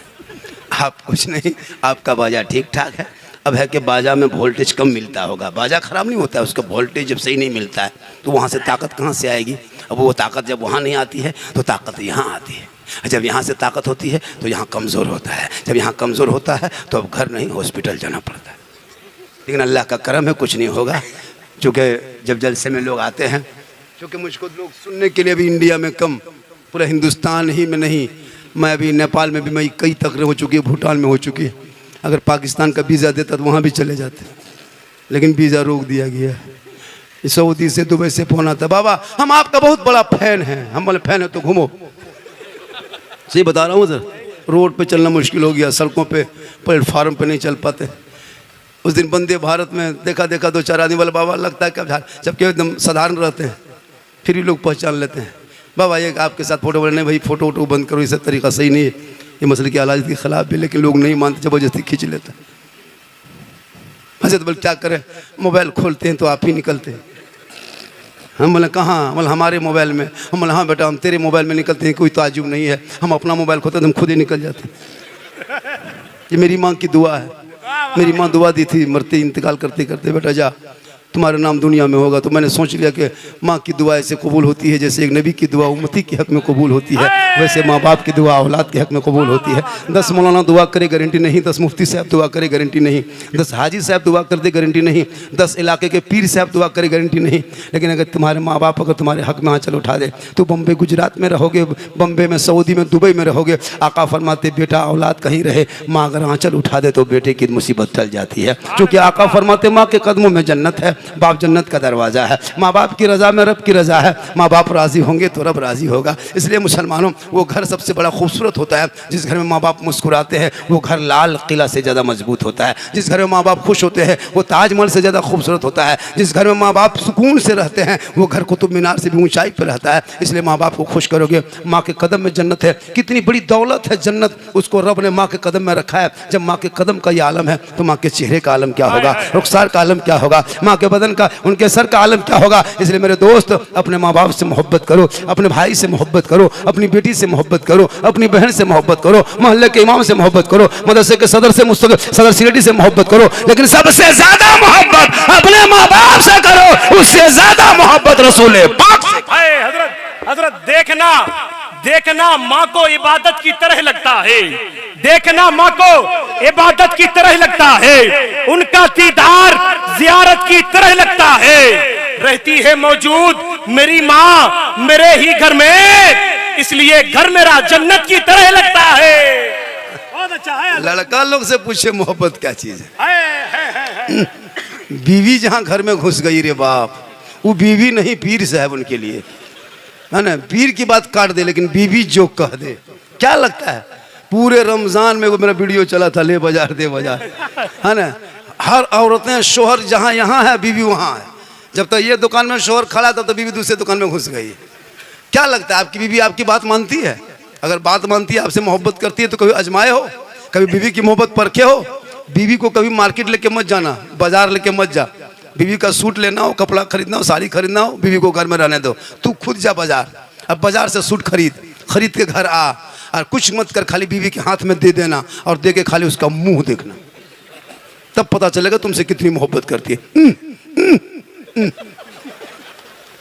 आप कुछ नहीं, आपका बाजार ठीक ठाक है। अब है कि बाजा में वोल्टेज कम मिलता होगा, बाजा ख़राब नहीं होता है, उसका वोल्टेज जब सही नहीं मिलता है तो वहाँ से ताकत कहाँ से आएगी। अब वो ताकत जब वहाँ नहीं आती है तो ताकत यहाँ आती है, जब यहाँ से ताकत होती है तो यहाँ कमज़ोर होता है, जब यहाँ कमज़ोर होता है तो अब घर नहीं हॉस्पिटल जाना पड़ता है। लेकिन अल्लाह का करम है, कुछ नहीं होगा। चूँकि जब जलसे में लोग आते हैं, क्योंकि मुझको लोग सुनने के लिए भी इंडिया में कम, पूरा हिंदुस्तान ही में नहीं, मैं अभी नेपाल में भी मैं कई तकरीर हो चुकी है, भूटान में हो चुकी है। अगर पाकिस्तान का वीज़ा देता तो वहाँ भी चले जाते, लेकिन वीज़ा रोक दिया गया। सऊदी से दुबई से फ़ोन आता, बाबा हम आपका बहुत बड़ा फ़ैन हैं। हम बोले फ़ैन है तो घूमो। सही बता रहा हूँ सर, रोड पे चलना मुश्किल हो गया, सड़कों पे प्लेटफार्म पे नहीं चल पाते। उस दिन वंदे भारत में देखा दो चार आदमी वाले, बाबा लगता है क्या, जबकि एकदम साधारण रहते हैं, फिर भी लोग पहचान लेते हैं। बाबा ये आपके साथ फ़ोटो बोले, नहीं भाई फ़ोटो वोटो बंद करो, ये तरीका सही नहीं है, ये मसले की आलाज के ख़िलाफ़ भी। लेकिन लोग नहीं मानते, ज़बरदस्ती खींच लेते हैं। हजरत बोले क्या करें, मोबाइल खोलते हैं तो आप ही निकलते हैं। हम बोले कहाँ, बोले हमारे मोबाइल में। हम बोले हाँ बेटा हम तेरे मोबाइल में निकलते हैं, कोई ताजुब नहीं है। हम अपना मोबाइल खोलते तो हम खुद ही निकल जाते हैं। ये मेरी माँ की दुआ है, मेरी माँ दुआ दी थी मरते इंतकाल करते करते, बेटा जा तुम्हारा नाम दुनिया में होगा। तो मैंने सोच लिया कि माँ की दुआ ऐसे कबूल होती है जैसे एक नबी की दुआ उम्मती के हक में कबूल होती है, वैसे माँ बाप की दुआ औलाद के हक में कबूल होती है। 10 मौलाना दुआ करे गारंटी नहीं, 10 मुफ्ती साहब दुआ करे गारंटी नहीं, 10 हाजी साहब दुआ कर दे गारंटी नहीं, 10 इलाके के पीर साहब दुआ करे गारंटी नहीं। लेकिन अगर तुम्हारे माँ बाप अगर तुम्हारे हक में आंचल उठा दे तो बम्बे गुजरात में रहोगे, बम्बे में, सऊदी में, दुबई में रहोगे, आका फरमाते बेटा औलाद कहीं रहे, माँ अगर आंचल उठा दे तो बेटे की मुसीबत टल जाती है। क्योंकि आका फरमाते माँ के कदमों में जन्नत है, बाप जन्नत का दरवाज़ा है। माँ बाप की रज़ा में रब की रज़ा है, माँ बाप राज़ी होंगे तो रब राज़ी होगा। इसलिए मुसलमानों वो घर सबसे बड़ा खूबसूरत होता है जिस घर में माँ बाप मुस्कुराते हैं, वो घर लाल किला से ज़्यादा मजबूत होता है। जिस घर में माँ बाप खुश होते हैं वो ताजमहल से ज़्यादा खूबसूरत होता है। जिस घर में माँ बाप सुकून से रहते हैं वो घर कुतुब मीनार से भी ऊंचाई पर रहता है। इसलिए माँ बाप को खुश करोगे, माँ के कदम में जन्नत है। कितनी बड़ी दौलत है जन्नत, उसको रब ने माँ के कदम में रखा है। जब माँ के कदम का ये आलम है तो माँ के चेहरे का आलम क्या होगा, रुखसार का आलम क्या होगा, माँ के बदन का, उनके सर का आलम क्या होगा। इसलिए मेरे दोस्त अपने माँ बाप से मोहब्बत करो, अपने भाई से मोहब्बत करो, अपनी बेटी से मोहब्बत करो, अपनी बहन से मोहब्बत करो, मोहल्ले के इमाम से मोहब्बत करो, मदरसे के सदर से सदर सिलेटी से मोहब्बत करो। लेकिन सबसे ज्यादा मोहब्बत अपने माँ बाप से करो, उससे ज्यादा मोहब्बत रसूल पाक से। हजरत देखना माँ को इबादत की तरह लगता है, देखना माँ को इबादत की तरह लगता है, उनका दीदार जियारत की तरह लगता है। रहती है मौजूद मेरी माँ मेरे ही घर में, इसलिए घर मेरा जन्नत की तरह लगता है। बहुत अच्छा है। लड़का लोग से पूछे मोहब्बत क्या चीज है। बीवी जहाँ घर में घुस गई रे बाप, वो बीवी नहीं पीर साहब उनके लिए, है ना। पीर की बात काट दे लेकिन बीवी जो कह दे, क्या लगता है पूरे रमजान में वो मेरा वीडियो चला था, ले बाजार दे बाजार, है ना। हर औरतें शोहर जहाँ यहाँ है बीवी वहाँ है। जब तक ये दुकान में शोहर खड़ा था तो बीवी दूसरे दुकान में घुस गई। क्या लगता है आपकी बीवी आपकी बात मानती है? अगर बात मानती है, आपसे मोहब्बत करती है तो कभी आजमाए हो, कभी बीवी की मोहब्बत परखे हो? बीवी को कभी मार्केट लेके मत जाना, बाजार लेके मत जा। बीवी का सूट लेना हो, कपड़ा खरीदना हो, साड़ी खरीदना हो, बीवी को घर में रहने दो, तू खुद जा बाजार। अब बाजार से सूट खरीद के घर आ, और कुछ मत कर, खाली बीवी के हाथ में दे देना और दे के खाली उसका मुंह देखना, तब पता चलेगा तुमसे कितनी मोहब्बत करती है।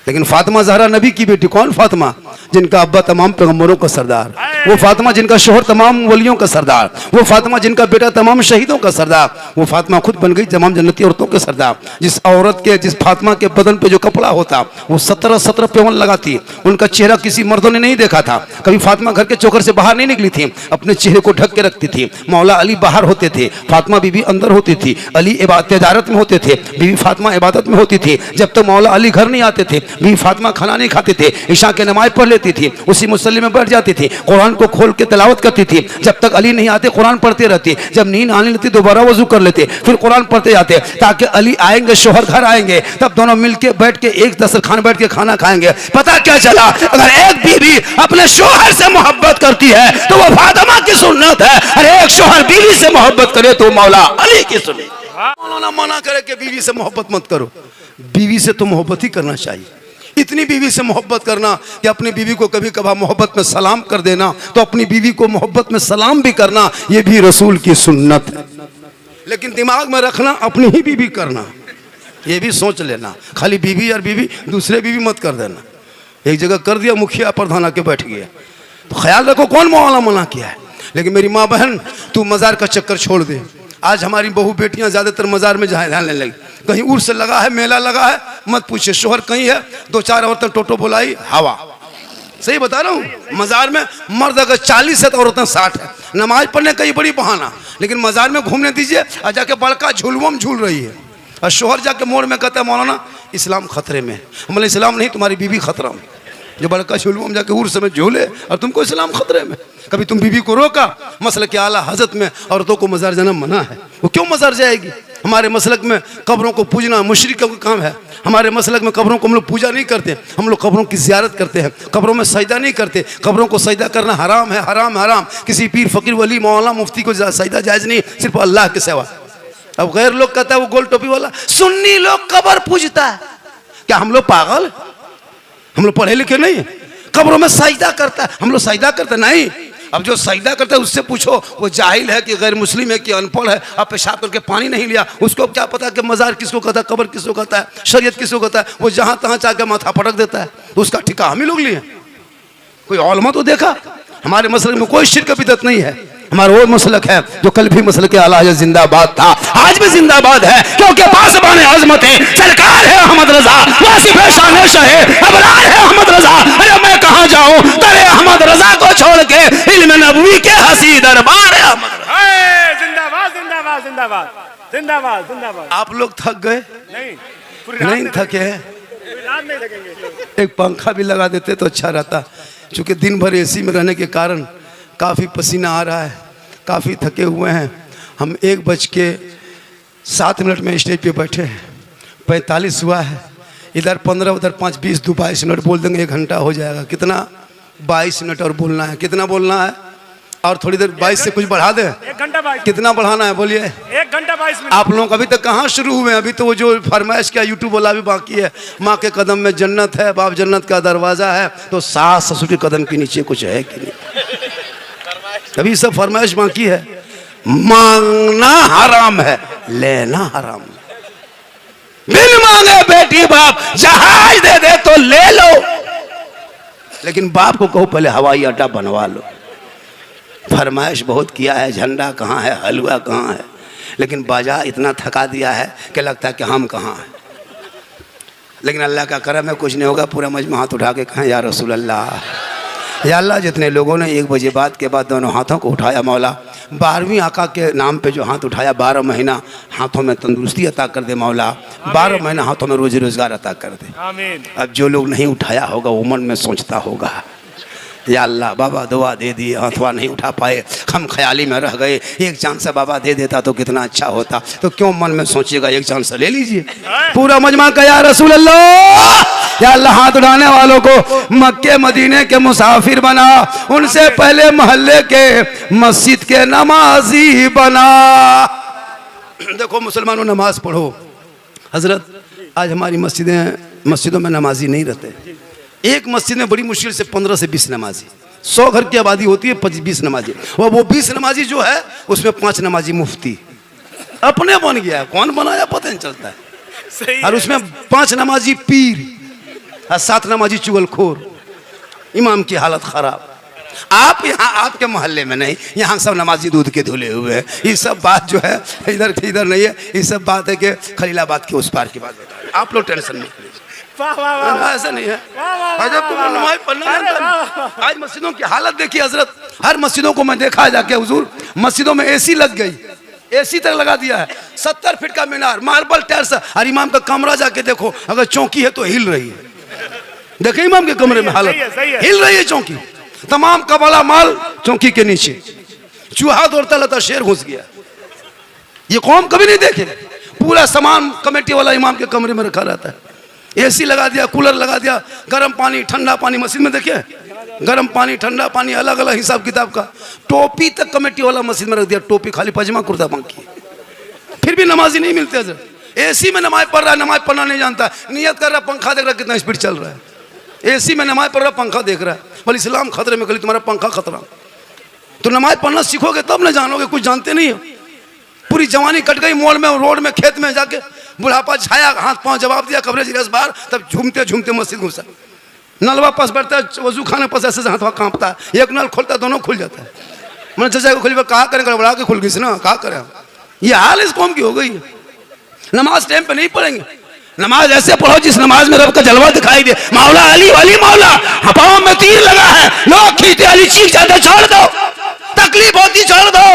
लेकिन फातिमा ज़हरा नबी की बेटी, कौन फातिमा? जिनका अब्बा तमाम पैगंबरों का सरदार, वो फातिमा जिनका शोहर तमाम वलियों का सरदार, वो फातिमा जिनका बेटा तमाम शहीदों का सरदार, वो फातिमा खुद बन गई तमाम जन्नती औरतों के सरदार। जिस औरत के, जिस फातिमा के बदन पे जो कपड़ा होता वो 17 पेवन लगाती, उनका चेहरा किसी मर्दों ने नहीं देखा था। कभी फातिमा घर के चौकर से बाहर नहीं निकली थी, अपने चेहरे को ढक के रखती थी। मौला अली बाहर होते थे, फातिमा बीबी अंदर होती थी। अली तिजारत में होते थे, बीबी फातिमा इबादत में होती थी। जब तक मौला अली घर नहीं आते थे बीबी फातिमा खाना नहीं खाते थे, ईशा के नमाज पढ़ लेती थी, उसी मुसल्ले में बैठ जाती थी, कुरान को खोल के तिलावत करती थी। जब तक अली नहीं आते कुरान पढ़ते रहती, जब नींद आने लगती दोबारा वजू कर लेते, फिर कुरान पढ़ते जाते, ताकि अली आएंगे, शोहर घर आएंगे, तब दोनों मिलके बैठ के एक दस्तरखान बैठ के खाना खाएंगे। पता क्या चला, अगर एक बीवी अपने शोहर से मोहब्बत करती है तो वो फातिमा की सुन्नत है, और एक शोहर बीवी से मोहब्बत करे तो मौला अली की सुन्नत। मौलाना मना करे कि बीवी से मोहब्बत मत करो, बीवी से तो मोहब्बत ही करना चाहिए। इतनी बीवी से मोहब्बत करना कि अपनी बीवी को कभी कभार मोहब्बत में सलाम कर देना, तो अपनी बीवी को मोहब्बत में सलाम भी करना, ये भी रसूल की सुन्नत है। लेकिन दिमाग में रखना अपनी ही बीवी करना, ये भी सोच लेना। खाली बीवी और बीवी, दूसरे बीवी मत कर देना। एक जगह कर दिया, मुखिया प्रधान आके बैठ गया। तो ख्याल रखो कौन मौलाना मना किया है। लेकिन मेरी माँ बहन, तू मज़ार का चक्कर छोड़ दे। आज हमारी बहू बेटियां ज़्यादातर मज़ार में जाने लगी। कहीं उर्स लगा है, मेला लगा है, मत पूछे, शोहर कहीं है, 2-4 औरतें टोटो बुलाई, हवा। सही बता रहा हूँ। मज़ार में मर्द अगर 40 है तो औरतें 60 है। नमाज पढ़ने का ये बड़ी बहाना, लेकिन मज़ार में घूमने दीजिए और जाके बड़का झूलवम झूल रही है। और शोहर जाके मोड़ में कहता है मौलाना इस्लाम खतरे में। मतलब इस्लाम नहीं, तुम्हारी बीवी खतरा में। जो बड़का झूलवम जाके उर्स में झूले और तुमको इस्लाम खतरे में। कभी तुम बीवी को रोका? मसलक के आला हजरत में औरतों को मज़ार जाना मना है। वो क्यों मज़ार जाएगी? हमारे मसलक में कब्रों को पूजना मुशरिकों का काम है। हमारे मसलक में कब्रों को हम लोग पूजा नहीं करते, हम लोग कब्रों की ज़ियारत करते हैं। कब्रों में सजदा नहीं करते। कब्रों को सजदा करना हराम है, हराम हराम। किसी पीर फकीर वली मौलाना मुफ्ती को सजदा जायज़ नहीं, सिर्फ अल्लाह के सिवा। अब गैर लोग कहता है वो गोल टोपी वाला सुन्नी लोग कब्र पूजता है। क्या हम लोग पागल? हम लोग पढ़े लिखे नहीं? कब्रों में सजदा करता है, हम लोग सजदा करते नहीं। अब जो सजदा करता है उससे पूछो वो जाहिल है कि गैर मुस्लिम है कि अनपढ़ है। अब पेशाब करके पानी नहीं लिया, उसको क्या पता कि मज़ार किसको कहता है, कब्र किसको कहता है, शरीयत किसको कहता है। वो जहाँ तहाँ जाकर माथा पटक देता है, तो उसका ठिका हम ही लोग लिए। कोई औलमा तो देखा? हमारे मसलक में कोई शिर्क बिदअत नहीं है। हमारा वो मसलक है जो कल भी मसलक आला हज़रत जिंदाबाद था, आज भी जिंदाबाद है, क्योंकि पासबान अज़मत है, सरकार है अहमद रजा, वासिफ है शान शहे, अबरार है अहमद रजा। अरे मैं कहाँ जाऊँ तेरे अहमद रजा को छोड़ के, इल्म नबवी के हसी दरबार है अहमद रजा। जिंदाबाद जिंदाबाद जिंदाबाद जिंदाबाद जिंदाबाद। आप लोग थक गए? नहीं थके? नहीं थकेंगे। एक पंखा भी लगा देते तो अच्छा रहता, क्योंकि दिन भर एसी में रहने के कारण काफ़ी पसीना आ रहा है, काफ़ी थके हुए हैं। हम 1:07 में स्टेज पे बैठे हैं, 45 हुआ है, इधर 15, उधर 5, 20, 22 मिनट बोल देंगे 1 घंटा हो जाएगा। कितना? 22 मिनट और बोलना है। कितना बोलना है? और थोड़ी देर 22 से कुछ बढ़ा दे। 1 घंटा 22। कितना बढ़ाना है बोलिए? 1 घंटा 22 मिनट। आप लोग अभी तक कहाँ शुरू हुए हैं? अभी तो वो जो फरमाइश का यूट्यूब वाला भी बाकी है। माँ के कदम में जन्नत है, बाप जन्नत का दरवाज़ा है, तो सास ससुर के कदम के नीचे कुछ है कि नहीं? अभी सब फरमाइश बाकी है। मांगना हराम है, लेना हराम है। बिन मांगे बेटी बाप जहाज दे दे तो ले लो, लेकिन बाप को कहो पहले हवाई अड्डा बनवा लो। फरमाइश बहुत किया है, झंडा कहाँ है, हलवा कहाँ है, लेकिन बाजा इतना थका दिया है कि लगता है कि हम कहाँ हैं। लेकिन अल्लाह का करम है, कुछ नहीं होगा। पूरा मजमा हाथ उठा के कहें या रसूल अल्लाह, या अल्लाह। जितने लोगों ने 1 बजे बाद के बाद दोनों हाथों को उठाया, मौला 12वीं आका के नाम पे जो हाथ उठाया, 12 महीना हाथों में तंदुरुस्ती अता कर दे मौला, 12 महीना हाथों में रोजी रोजगार अता कर दे। आमीन। अब जो लोग नहीं उठाया होगा वो मन में सोचता होगा, या अल्लाह बाबा दुआ दे दी, हाथवा नहीं उठा पाए, हम ख्याली में रह गए, एक चांस से बाबा दे देता तो कितना अच्छा होता। तो क्यों मन में सोचिएगा, एक चांस से ले लीजिए। पूरा मजमा का या रसूल अल्लाह, या अल्लाह हाथ उठाने वालों को मक्के मदीने के मुसाफिर बना, उनसे पहले मोहल्ले के मस्जिद के नमाजी बना। देखो मुसलमानों, नमाज पढ़ो। हजरत आज हमारी मस्जिदों में नमाजी नहीं रहते। एक मस्जिद में बड़ी मुश्किल से 15 से 20 नमाजी, 100 घर की आबादी होती है, 20 नमाजी, और वो 20 नमाजी जो है उसमें 5 नमाजी मुफ्ती अपने बन गया। कौन बनाया पता नहीं चलता है। सही और उसमें 5 नमाजी पीर और 7 नमाजी चुगलखोर। इमाम की हालत खराब। आप यहाँ आपके मोहल्ले में नहीं, यहाँ सब नमाजी दूध के धुले हुए हैं। ये सब बात जो है इधर नहीं है, ये सब बात है कि खलीलाबाद के उस पार की बात बता रहे। आप लोग टेंशन नहीं करिए, ऐसा नहीं है। जब तुम नमाज पढ़ना, आज मस्जिदों की हालत देखिए हजरत। हर मस्जिदों को मैं देखा है जाके, हुजूर मस्जिदों में एसी लग गई, एसी तक लगा दिया है, 70 फीट का मीनार, मार्बल टाइल्स। और इमाम का कमरा जाके देखो, अगर चौकी है तो हिल रही है। देखे इमाम के कमरे में हालत, हिल रही है चौकी। तमाम कबाला माल चौकी के नीचे, चूहा दौड़ता रहता, शेर घुस गया। ये कौम कभी नहीं देखे। पूरा सामान कमेटी वाला इमाम के कमरे में रखा रहता है। एसी लगा दिया, कूलर लगा दिया, गर्म पानी ठंडा पानी मस्जिद में देखिए, गर्म पानी ठंडा पानी अलग अलग हिसाब किताब का। टोपी तक कमेटी वाला मस्जिद में रख दिया, टोपी खाली पजामा कुर्ता बाकी, फिर भी नमाजी नहीं मिलते। एसी में नमाज पढ़ रहा है, नमाज पढ़ना नहीं जानता, नियत कर रहा, पंखा देख रहा कितना स्पीड चल रहा है। एसी में नमाज पढ़ रहा, पंखा देख रहा है, बोले इस्लाम खतरे में, कली तुम्हारा पंखा खतरा। तो नमाज पढ़ना सीखोगे तब न जानोगे, कुछ जानते नहीं हो। पूरी जवानी कट गई मोड़ में, रोड में, खेत में जाके बुढ़ापा छाया, हाथ पांव जवाब दिया, कब्रे जिरस बार, तब झूमते झूमते मस्जिद घुसा। नलवा पास बैठता है, वजू खाने पास ऐसे हाथ वहाँ कांपता है, एक नल खोलता है दोनों खुल जाता है। मैंने चाचा को खोली, कहा करें गड़बड़ा के खुल गई ना, कहा करें। ये हाल इस कौम की हो गई है। नमाज टाइम पे नहीं पढ़ेंगे, नमाज ऐसे पढ़ो जिस नमाज में रब का जलवा दिखाई दे। मौला अली वाली मौला, पाँव में तीर लगा है, लोग खींचते अली चीख जाते, छोड़ दो, तकलीफ होती छोड़ दो।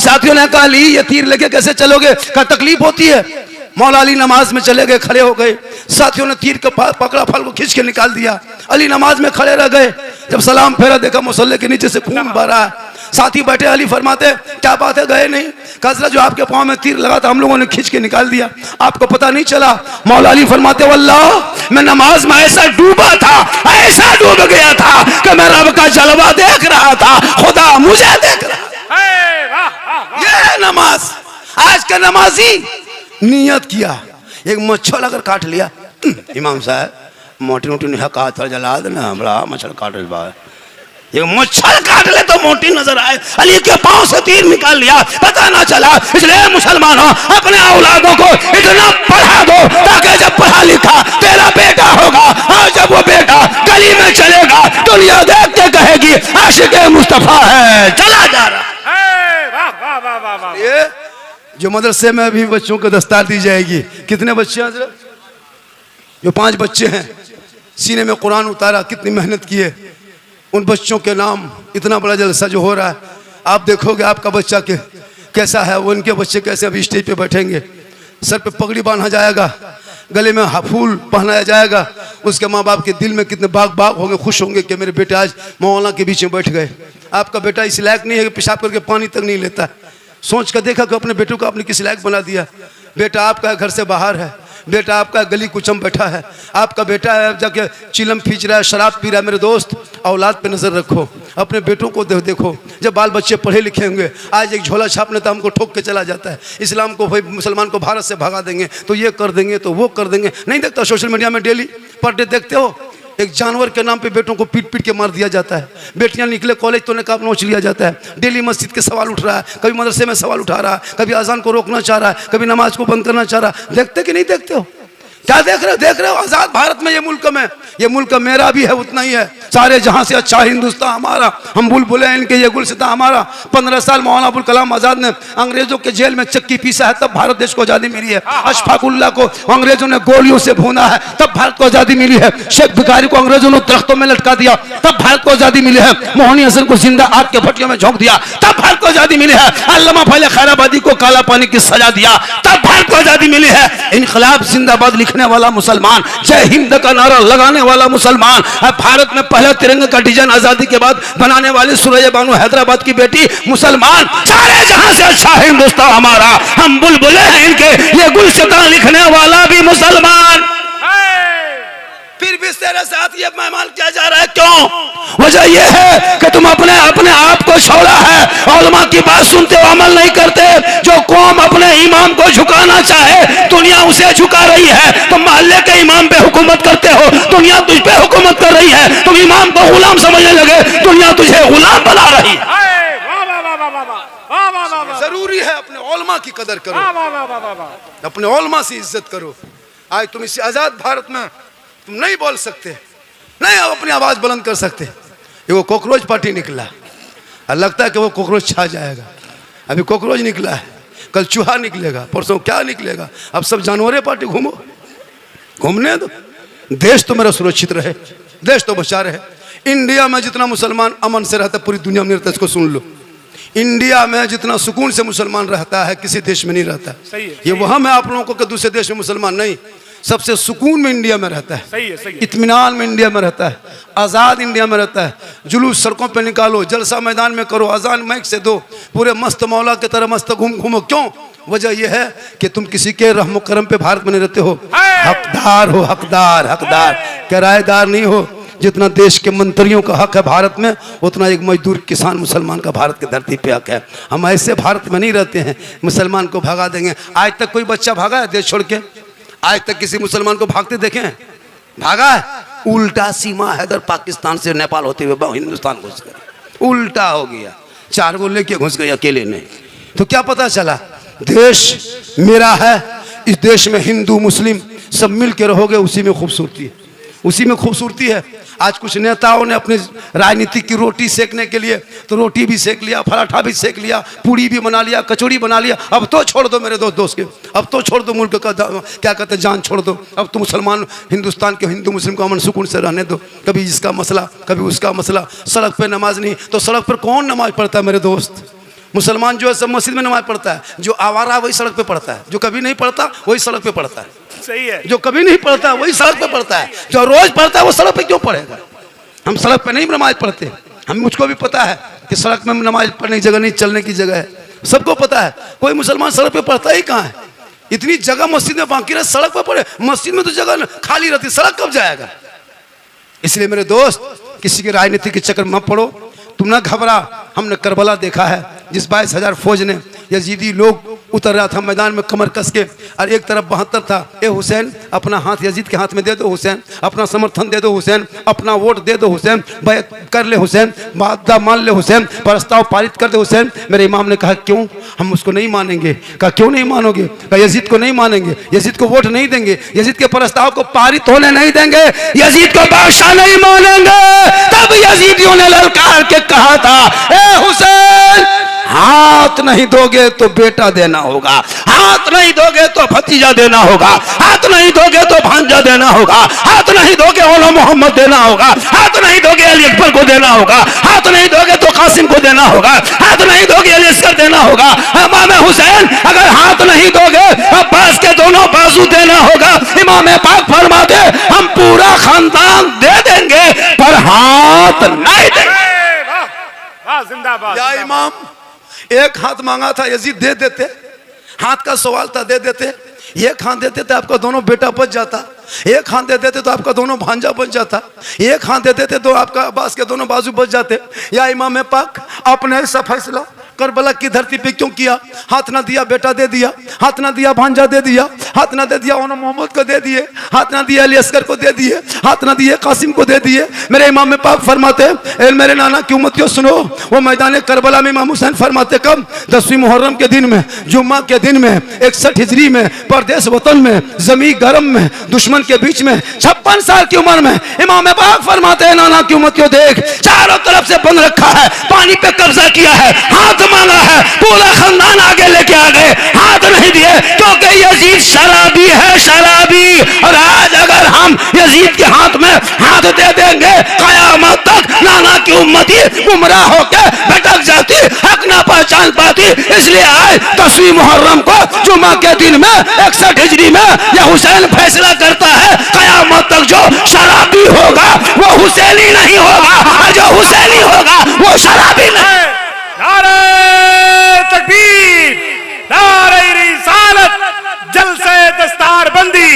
साथियों ने कहा अली ये तीर लेके कैसे चलोगे? कहा तकलीफ होती है। मौला अली नमाज में चले गए, खड़े हो गए। साथियों ने तीर का पकड़ा, फल को खींच के निकाल दिया। अली नमाज में खड़े रह गए। जब सलाम फेरा, देखा मुसल्ले के नीचे से खून बह रहा है। साथी बैठे, अली फरमाते क्या बात है, गए नहीं? कसरत जो आपके पाँव में तीर लगा था हम लोगों ने खींच के निकाल दिया, आपको पता नहीं चला। मौला अली फरमाते वल्लाह मैं नमाज में ऐसा डूबा था, ऐसा डूब गया था कि मैं रब का जलवा देख रहा था, खुदा मुझे देख रहा। ये है नमाज। आज का नमाजी नियत किया, एक मच्छर अगर काट लिया, इमाम साहब मोटी मोटी नहीं कहा था जला देना, बड़ा मच्छर काट रहा है। ये मच्छर काट ले तो मोटी नजर आए, अली के पांव से तीर निकाल लिया, पता ना चला। इसलिए मुसलमानों अपने औलादों को इतना पढ़ा दो ताकि जब पढ़ा लिखा तेरा बेटा होगा, और जब वो बेटा गली में चलेगा दुनिया देख के कहेगी आशिक मुस्तफा है, चला जा रहा। ये जो मदरसे में अभी बच्चों को दस्तार दी जाएगी, कितने बच्चे हैं? जो 5 बच्चे हैं, सीने में कुरान उतारा, कितनी मेहनत की है। उन बच्चों के नाम, इतना बड़ा जलसा जो हो रहा है, आप देखोगे आपका बच्चा के कैसा है, वो उनके बच्चे कैसे अभी स्टेज पे बैठेंगे, सर पे पगड़ी बांधा जाएगा, गले में फूल पहनाया जाएगा। उसके माँ बाप के दिल में कितने बाग बाग होंगे, खुश होंगे कि मेरे बेटे आज मौलाना के बीच में बैठ गए। आपका बेटा इस लायक नहीं है कि पेशाब करके पानी तक नहीं लेता। सोच कर देखा कि अपने बेटों को आपने किस लायक बना दिया। बेटा आपका घर से बाहर है, बेटा आपका गली कुचम बैठा है, आपका बेटा है जाके चिलम खींच रहा है, शराब पी रहा है। मेरे दोस्त, औलाद पे नजर रखो, अपने बेटों को देखो। जब बाल बच्चे पढ़े लिखे होंगे, आज एक झोला छापने तो हमको ठोक के चला जाता है, इस्लाम को भाई मुसलमान को भारत से भगा देंगे, तो ये कर देंगे तो वो कर देंगे। नहीं देखता सोशल मीडिया में डेली पर डे देखते हो, एक जानवर के नाम पे बेटों को पीट पीट के मार दिया जाता है। बेटियां निकले कॉलेज तो नकाब नोच लिया जाता है। डेली मस्जिद के सवाल उठ रहा है, कभी मदरसे में सवाल उठा रहा है, कभी अजान को रोकना चाह रहा है, कभी नमाज को बंद करना चाह रहा है। देखते कि नहीं देखते हो? क्या देख रहे हो? देख रहे हो आजाद भारत में ये मुल्क में, ये मुल्क मेरा भी है, उतना ही है। सारे जहां से अच्छा हिंदुस्तान हमारा, हम बुलबुलें इनके, ये गुलसिता हमारा। 15 साल मौलाना अबुल कलाम आजाद ने अंग्रेजों के जेल में चक्की पीसा है, तब भारत देश को आजादी मिली है। अशफाकुल्लाह को अंग्रेजों ने गोलियों से भूना है, तब भारत को आजादी मिली है। शेख भिखारी को अंग्रेजों ने दरख्तों में लटका दिया, तब भारत को आजादी मिली है। मोहनी हसन को जिंदा आग के भट्टियों में झोंक दिया, तब भारत को आजादी मिली है। अल्लामा फैले खैराबादी को काला पानी की सजा दिया, तब भारत को आजादी मिली है। इनकलाब जिंदाबाद लिखने वाला मुसलमान, जय हिंद का नारा लगाने वाला मुसलमान, भारत में पहला तिरंगे का डिजाइन आजादी के बाद बनाने वाली सुरैया बानो हैदराबाद की बेटी मुसलमान। सारे जहां से अच्छा हिंदुस्तान हमारा, हम बुलबुले हैं इनके, ये गुलसिता लिखने वाला भी मुसलमान। फिर भी तेरे साथ ये मेहमान किया जा रहा है, क्यों? वजह यह है कि तुम अपने आप को छोड़ा है, उलमा की बात सुनते हो, अमल नहीं करते। जो कौम अपने इमाम को झुकाना चाहे, दुनिया उसे झुका रही है। तुम मोहल्ले के इमाम पे हुकूमत करते हो, दुनिया तुझ पे हुकूमत कर रही है। तुम इमाम को गुलाम समझने लगे, दुनिया तुझे गुलाम बना रही है। जरूरी है अपने उलमा की कदर करो, अपने उलमा से इज्जत करो। आज तुम इस आजाद भारत में तुम नहीं बोल सकते, नहीं अपनी आवाज बुलंद कर सकते। ये वो कॉकरोच पार्टी निकला, और लगता है कि वो कॉकरोच छा जाएगा। अभी कॉकरोच निकला है, कल चूहा निकलेगा, परसों क्या निकलेगा। अब सब जानवरें पार्टी घूमो, घूमने दो। देश तो मेरा सुरक्षित रहे, देश तो बचा रहे। इंडिया में जितना मुसलमान अमन से रहता है, पूरी दुनिया में रहता है, इसको सुन लो। इंडिया में जितना सुकून से मुसलमान रहता है, किसी देश में नहीं रहता। ये वहम है आप लोगों को कि दूसरे देश में मुसलमान नहीं, सबसे सुकून में इंडिया में रहता है, सही है। इत्मीनान में इंडिया में रहता है, आज़ाद इंडिया में रहता है। जुलूस सड़कों पे निकालो, जलसा मैदान में करो, अजान माइक से दो, पूरे मस्त मौला की तरह मस्त घूमो। क्यों? वजह यह है कि तुम किसी के रहमो करम पे भारत में नहीं रहते हो, हकदार हो, हकदार, किराएदार नहीं हो। जितना देश के मंत्रियों का हक है भारत में, उतना एक मजदूर किसान मुसलमान का भारत की धरती पे हक है। हम ऐसे भारत में नहीं रहते हैं मुसलमान को भगा देंगे। आज तक कोई बच्चा भागा है देश छोड़ के? आज तक किसी मुसलमान को भागते देखे हैं? भागा है? उल्टा सीमा है, अगर पाकिस्तान से नेपाल होते हुए हिंदुस्तान घुस गए, उल्टा हो गया। 4 गो लेके घुस गए अकेले नहीं। तो क्या पता चला? देश मेरा है, इस देश में हिंदू मुस्लिम सब मिल के रहोगे, उसी में खूबसूरती है। उसी में खूबसूरती है। आज कुछ नेताओं ने अपनी राजनीति की रोटी सेकने के लिए तो रोटी भी सेक लिया, पराठा भी सेक लिया, पूड़ी भी बना लिया, कचौड़ी बना लिया। अब तो छोड़ दो मेरे दोस्त के, अब तो छोड़ दो मुल्क का क्या कहते हैं जान छोड़ दो। अब तो मुसलमान हिंदुस्तान के हिंदू मुस्लिम को अमन सुकून से रहने दो। कभी इसका मसला कभी उसका मसला, सड़क पर नमाज नहीं तो सड़क पर कौन नमाज पढ़ता है मेरे दोस्त? मुसलमान जो है सब मस्जिद में नमाज पढ़ता है, जो आवारा वही सड़क पे पढ़ता है, जो कभी नहीं पढ़ता वही सड़क पे पढ़ता है। सही है। जो कभी नहीं पढ़ता वही सड़क पे पढ़ता है, जो रोज पढ़ता है वो सड़क पे क्यों पढ़ेगा? हम सड़क पे नहीं नमाज पढ़ते, हम मुझको भी पता है कि सड़क में नमाज पढ़ने की जगह नहीं, चलने की जगह है, सबको पता है। कोई मुसलमान सड़क पे पढ़ता ही कहाँ है? इतनी जगह मस्जिद में बाकी रहे, सड़क पे पढ़े। मस्जिद में तो जगह खाली रहती, सड़क कब जाएगा? इसलिए मेरे दोस्त किसी की राजनीति के चक्कर मत पड़ो, तुम ना घबरा। हमने करबला देखा है, जिस 22,000 फौज ने यजीदी लोग उतर रहा था मैदान में कमर कस के, और एक तरफ 72 था। ए हुसैन अपना हाथ यजीद के हाथ में दे दो हुसैन, अपना समर्थन दे दो हुसैन, अपना वोट दे दो हुसैन, बैत कर ले हुसैन, वादा मान ले हुसैन, प्रस्ताव पारित कर दे हुसैन। मेरे इमाम ने कहा क्यों हम उसको नहीं मानेंगे? कहा क्यों नहीं मानोगे? कहा यजीद को नहीं मानेंगे, यजीद को वोट नहीं देंगे, यजीद के प्रस्ताव को पारित होने नहीं देंगे, यजीद को बादशाह नहीं मानेंगे। तब यजीदियों ने ललकार के कहा था ए हुसैन हाथ नहीं दोगे तो बेटा देना होगा, हाथ नहीं दोगे तो भतीजा देना होगा, हाथ नहीं दोगे तो भांजा देना होगा, हाथ नहीं दोगे ओला मोहम्मद देना होगा, हाथ नहीं दोगे अली अकबर को देना होगा, हाथ नहीं दोगे तो कासिम को देना होगा, हाथ नहीं दोगे अली असगर देना होगा। इमाम हुसैन अगर हाथ नहीं दोगे अब्बास के दोनों बाजू देना होगा। इमाम पाक फरमाते हम पूरा खानदान दे देंगे पर हाथ नहीं देंगे। जिंदाबाद। या इमाम एक हाथ मांगा था यजीद दे देते, हाथ का सवाल था दे देते। एक हाथ देते तो आपका दोनों बेटा बच जाता, एक हाथ दे देते तो आपका दोनों भांजा बच जाता, एक हाथ दे देते तो आपका अब्बास के दोनों बाजू बच जाते। या इमाम पाक आपने ऐसा फैसला करबला की धरती पे क्यों किया? हाथ ना दिया बेटा दे दिया, हाथ ना दिया भांजा दे दिया, हाथ ना दे दिया ओना मोहम्मद को दे दिए, हाथ ना दिया अली असगर को दे दिए, हाथ ना दिए कासिम को दे दिए। मेरे इमाम पाक फरमाते ए मेरे नाना की उम्मतियों सुनो, वो मैदान करबला में इमाम हुसैन फरमाते कब 10वीं मुहर्रम के दिन में, जुम्मा के दिन में, 61 हिजरी में, परदेश वतन में, जमी गरम में, दुश्मन के बीच में, 56 साल की उम्र में इमाम पाक फरमाते हैं नाना की उम्मतियों देख चारों तरफ से बंद रखा है, पानी पे कब्जा किया है, हाथ मांगा है, पूरा खानदान आगे लेके आ गए, हाथ नहीं दिए क्योंकि यजीद शराबी है, शराबी। और आज अगर हम यजीद के हाथ में हाथ दे देंगे कयामत तक नाना की उम्मती गुमराह होकर भटक जाती, हक ना पहचान पाती। इसलिए आज 10वीं मुहर्रम को जुम्मा के दिन में 61 हिजरी में यह हुसैन फैसला करता है कयामत तक जो शराबी होगा वो हुसैनी नहीं होगा, और जो हुसैनी होगा वो शराबी नहीं। नारे तकबीर, नारे रिसालत, जलसे दस्तारबंदी,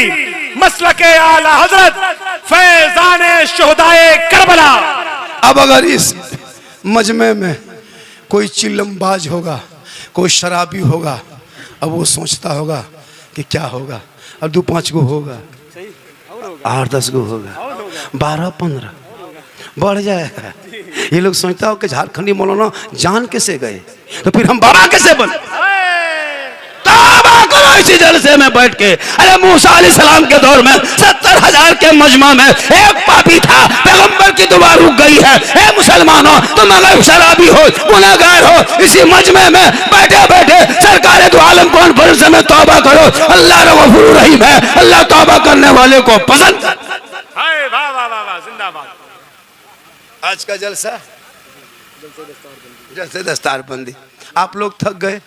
मसलके आला हजरत, फैजाने शुहदाए करबला। अब अगर इस मजमे में कोई चिल्लमबाज होगा, कोई शराबी होगा, अब वो सोचता होगा कि क्या होगा, अब 2-5 गो होगा, 8-10 गो होगा, 12-15 बढ़ जाएगा। ये लोग सोचता हो कि झारखंडी मौलाना जान कैसे गए, तो फिर हम बाबा कैसे बने? तौबा करो इसी जलसे में बैठ के। अरे मूसा अलैहिस्सलाम के दौर में 70,000 के मजमा में एक पापी था, पैगंबर की दुआ रुक गई है। ए मुसलमानों तुम अगर शराबी हो, गुनहगार हो, इसी मजमे में बैठे बैठे सरकार दो आलम कॉन्फ्रेंस में तौबा करो। अल्लाह गफूर रहीम है, अल्लाह तौबा करने वाले को पसंद करता है। वाह वाह वाह, जिंदाबाद। आज का जलसा जलसे दस्तारबंदी। आप लोग थक गए,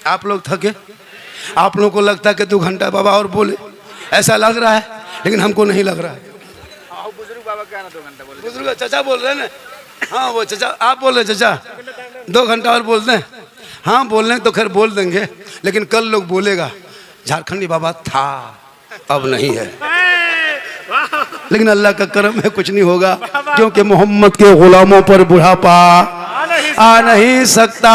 आप लोग थके, आप लोगों को लगता है कि 2 घंटा बाबा और बोले, ऐसा लग रहा है, लेकिन हमको नहीं लग रहा है। बुजुर्ग बाबा क्या ना 2 घंटा बोले, बुजुर्ग चाचा बोल रहे हैं ना, हाँ वो चाचा आप बोल रहे चाचा 2 घंटा और बोल दें। हाँ बोलने तो खैर बोल देंगे, लेकिन कल लोग बोलेगा झारखंडी बाबा था अब नहीं है, लेकिन अल्लाह का करम है कुछ नहीं होगा, क्योंकि मोहम्मद के गुलामों पर बुढ़ापा आ नहीं सकता।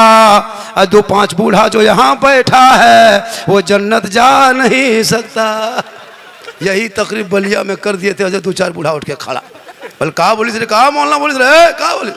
2-5 बूढ़ा जो यहाँ बैठा है वो जन्नत जा नहीं सकता। यही तकरीब बलिया में कर दिए थे, 2-4 बूढ़ा उठ के खड़ा, बोल कहा बोली थे, कहा मोहल्ला बोली थे, कहा बोली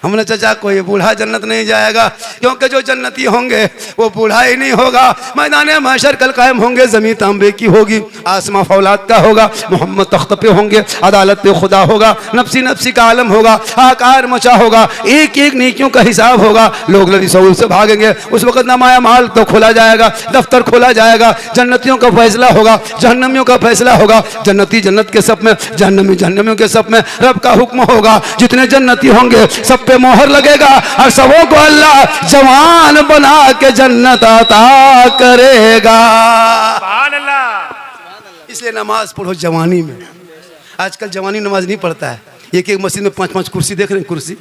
हमने चचा कोई बूढ़ा जन्नत नहीं जाएगा, क्योंकि जो जन्नती होंगे वो बूढ़ा ही नहीं होगा। मैदान महशर कल कायम होंगे, ज़मीन तांबे की होगी, आसमां फौलाद का होगा, मोहम्मद तख्त पे होंगे, अदालत पे खुदा होगा, नफसी नफसी का आलम होगा, आकार मचा होगा, एक एक नेकियों का हिसाब होगा। लोग लड़ी सऊल से भागेंगे, उस वक्त नमाया माल तो खोला जाएगा, दफ्तर खोला जाएगा, जन्नतियों का फैसला होगा, जहन्नमियों का फैसला होगा। जन्नती जन्नत के सब में, जहन्नमी जहन्नमियों के सब में। रब का हुक्म होगा, जितने जन्नती होंगे सब पे मोहर लगेगा और सबों को अल्लाह जवान बना के जन्नत अता करेगा। सुभान अल्लाह। इसलिए नमाज पढ़ो जवानी में। आजकल जवानी नमाज नहीं पढ़ता है। एक एक मस्जिद में 5-5 कुर्सी देख रहे हैं, कुर्सी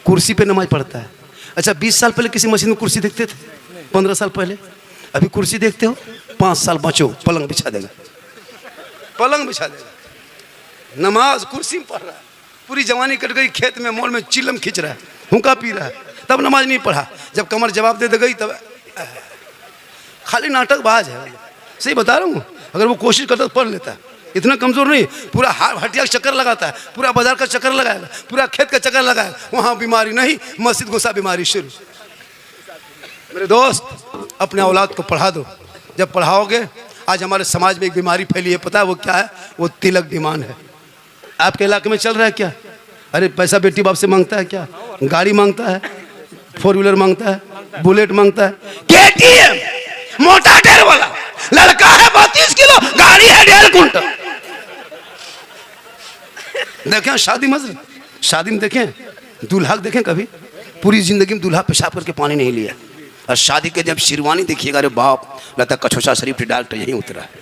कुर्सी पे नमाज पढ़ता है। अच्छा 20 साल पहले किसी मस्जिद में कुर्सी देखते थे? 15 साल पहले। अभी कुर्सी देखते हो? 5 साल बचो पलंग बिछा देगा, पलंग बिछा देगा। नमाज कुर्सी में पढ़ रहा है। पूरी जवानी कट गई, खेत में मोल में चिलम खींच रहा है, हुक्का पी रहा है, तब नमाज नहीं पढ़ा। जब कमर जवाब दे गई तब खाली नाटकबाज है। सही बता रहा हूँ, अगर वो कोशिश करता तो पढ़ लेता। इतना कमजोर नहीं, पूरा हटिया का चक्कर लगाता है, पूरा बाजार का चक्कर लगाएगा, पूरा खेत का चक्कर लगाएगा, वहाँ बीमारी नहीं, मस्जिद घुसा बीमारी शुरू। मेरे दोस्त अपने औलाद को पढ़ा दो। जब पढ़ाओगे, आज हमारे समाज में एक बीमारी फैली है, पता है वो क्या है? वो तिलक डिमांड है। आपके इलाके में चल रहा है क्या? अरे पैसा बेटी बाप से मांगता है क्या? गाड़ी मांगता है, 4 व्हीलर मांगता है, बुलेट मांगता है, केटीएम मोटा ढेर वाला, लड़का है 32 किलो, गाड़ी है 1.5 कुंटल। देखें शादी मस्जिद, शादी में देखें दूल्हा देखें, कभी पूरी जिंदगी में दूल्हा पेशाब करके पानी नहीं लिया। और शादी के जब शेरवानी देखिएगा, अरे बाप, लगता कछोसा शरीफ डॉक्टर यहीं उतरा है।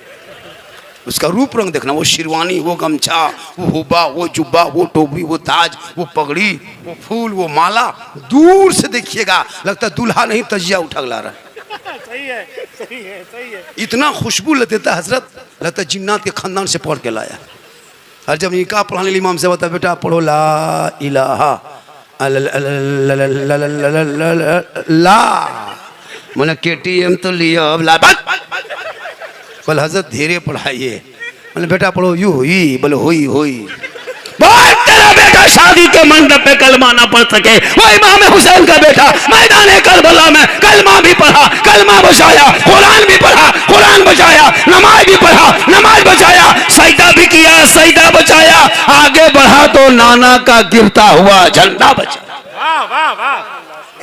उसका रूप रंग देखना, वो शेरवानी, वो गमछा, वो हुब्बा, वो जुब्बा, वो टोपी, वो ताज, वो पगड़ी, वो फूल, वो माला, दूर से देखिएगा लगता दूल्हा नहीं तजिया उठा ला रहा है। सही है, सही है, सही है। इतना खुशबू लेता हजरत, लगता जिन्नात के खानदान से पढ़ के लाया। और जब निकाह पढ़ाने इमाम से बता, बेटा पढ़ो ला इलाहा ला, मैंने केटीएम तो लिया, अब ला। कल हजरत धीरे पढ़ाइए, मैंने बेटा पढ़ो यू हुई, बोले हुई हुई। तेरा बेटा शादी के मंडप पे कलमा ना पढ़ सके, वो इमाम हुसैन का बेटा मैदान करबला में कलमा भी पढ़ा, कलमा बचाया, कुरान भी पढ़ा, कुरान बचाया, नमाज भी पढ़ा, नमाज बचाया, सजदा भी किया, सजदा बचाया, आगे बढ़ा तो नाना का गिरता हुआ झंडा बचा। वाह वाह वाह।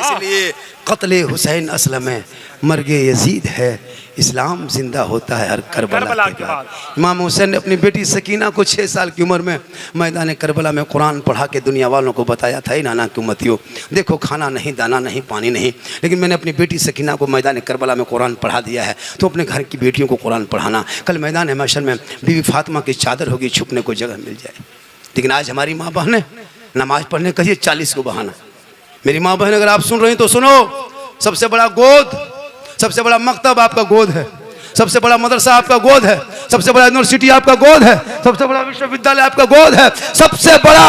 इसलिए कत्ले हुसैन असल में मर्गे यजीद है, इस्लाम जिंदा होता है हर करबला के बाद। इमाम हुसैन ने अपनी बेटी सकीना को 6 साल की उम्र में मैदान करबला में कुरान पढ़ा के दुनिया वालों को बताया था, नाना की उम्मतियों देखो, खाना नहीं, दाना नहीं, पानी नहीं, लेकिन मैंने अपनी बेटी सकीना को मैदान करबला में कुरान पढ़ा दिया है, तो अपने घर की बेटियों को कुरान पढ़ाना। कल मैदान महशर में बीवी फातिमा की चादर होगी, छुपने को जगह मिल जाए। लेकिन आज हमारी माँ बहनें नमाज पढ़ने कहिए 40 को बहाना। मेरी माँ बहन अगर आप सुन रही तो सुनो, सबसे बड़ा गोद, सबसे बड़ा मकतब आपका गोद है, सबसे बड़ा मदरसा आपका गोद है, सबसे बड़ा यूनिवर्सिटी आपका गोद है, सबसे बड़ा विश्वविद्यालय आपका गोद है, सबसे बड़ा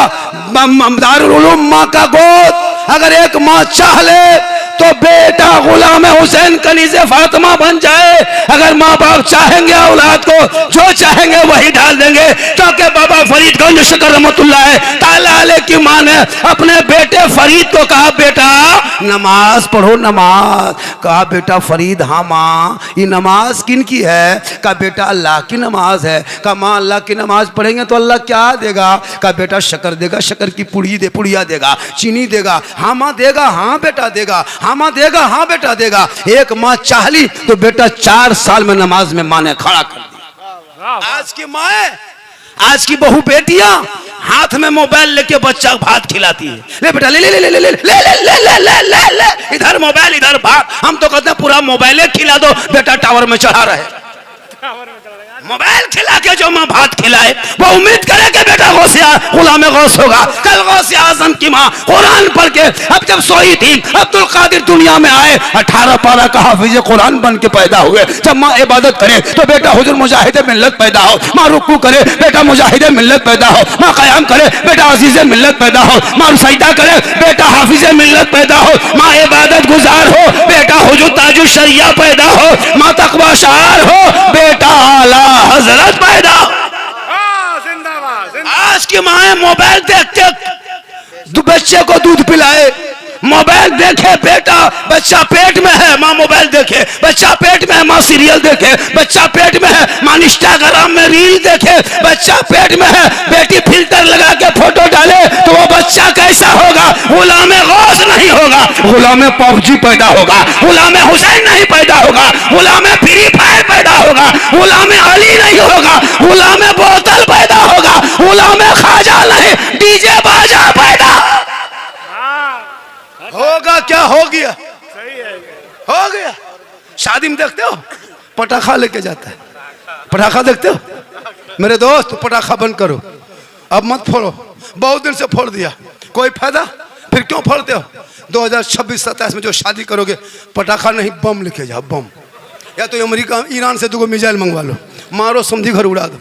दारुल उलूम माँ का गोद। अगर एक माँ चाह ले तो बेटा गुलाम हुसैन कनीज़े फातिमा बन जाए। अगर माँ बाप चाहेंगे औलाद को जो चाहेंगे वही डाल देंगे, क्योंकि बाबा फरीदगंज शकर रहमतुल्लाह ताला अलैह की माँ ने अपने बेटे फरीद को कहा, बेटा नमाज पढ़ो, नमाज। कहा बेटा फरीद, हाँ माँ ये नमाज किन की है? कहा बेटा अल्लाह की नमाज है। कहा माँ अल्लाह की नमाज पढ़ेंगे तो अल्लाह क्या देगा? कहा बेटा शक्कर देगा, शक्कर की पुड़िया देगा, चीनी देगा। हाँ माँ देगा, हाँ बेटा देगा, हाँ माँ देगा, हाँ बेटा देगा। एक माँ चाह ली तो बेटा 4 साल में नमाज में माँ ने खड़ा कर दिया। आज की माँ, आज की बहू बेटियां हाथ में मोबाइल लेके बच्चा भात खिलाती है। ले बेटा ले ले ले ले ले ले ले ले ले ले ले ले, इधर मोबाइल इधर भात। हम तो कहते हैं पूरा मोबाइल खिला दो, बेटा टावर में चढ़ा रहे। मोबाइल खिला के जो माँ भात खिलाए वो उम्मीद करे कि बेटा गुलाम गौस होगा। कल गौस आजम की माँ कुरान पढ़ के अब जब सोई थी, अब्दुल कादिर दुनिया में आए, 18 पारा का हाफिज कुरान बन के पैदा हुए। जब माँ इबादत करे तो बेटा हुजूर मुजाहिद मिल्लत पैदा हो, माँ रुकू करे बेटा मुजाहिद मिल्लत पैदा हो, माँ कयाम करे बेटा अजीज मिल्लत पैदा हो, माँ सजदा करे बेटा हाफिज मिल्लत पैदा हो, माँ इबादत गुजार हो बेटा हुजूर ताजुल शरिया पैदा हो, माँ तकवा शार हो बेटा आला हजरत पैदा। जिंदाबाद। आज की माँ मोबाइल देखते बच्चे को दूध पिलाए, मोबाइल देखे बेटा, बच्चा पेट में है माँ मोबाइल देखे, बच्चा पेट में है माँ सीरियल देखे, बच्चा पेट में है माँ इंस्टाग्राम में रील देखे, बच्चा पेट में है बेटी फिल्टर लगा के फोटो डाले, तो वो बच्चा कैसा होगा? गुलाम गौस नहीं होगा, गुलाम पबजी पैदा होगा, गुलाम हुसैन नहीं पैदा होगा, गुलाम फ्री फायर पैदा होगा, गुलाम अली नहीं होगा, गुलाम बोतल पैदा होगा, गुलाम खाजा नहीं डीजे बाजा पैदा होगा। क्या हो गया? हो गया। शादी में देखते हो पटाखा लेके जाता है, पटाखा देखते हो? मेरे दोस्त पटाखा बंद करो, अब मत फोड़ो, बहुत दिन से फोड़ दिया, कोई फायदा? फिर क्यों फोड़ते हो? 2026-27 में जो शादी करोगे पटाखा नहीं बम लेके जाओ, बम, या तो अमेरिका ईरान से 2 मिसाइल मंगवा लो, मारो समझी घर उड़ा दो।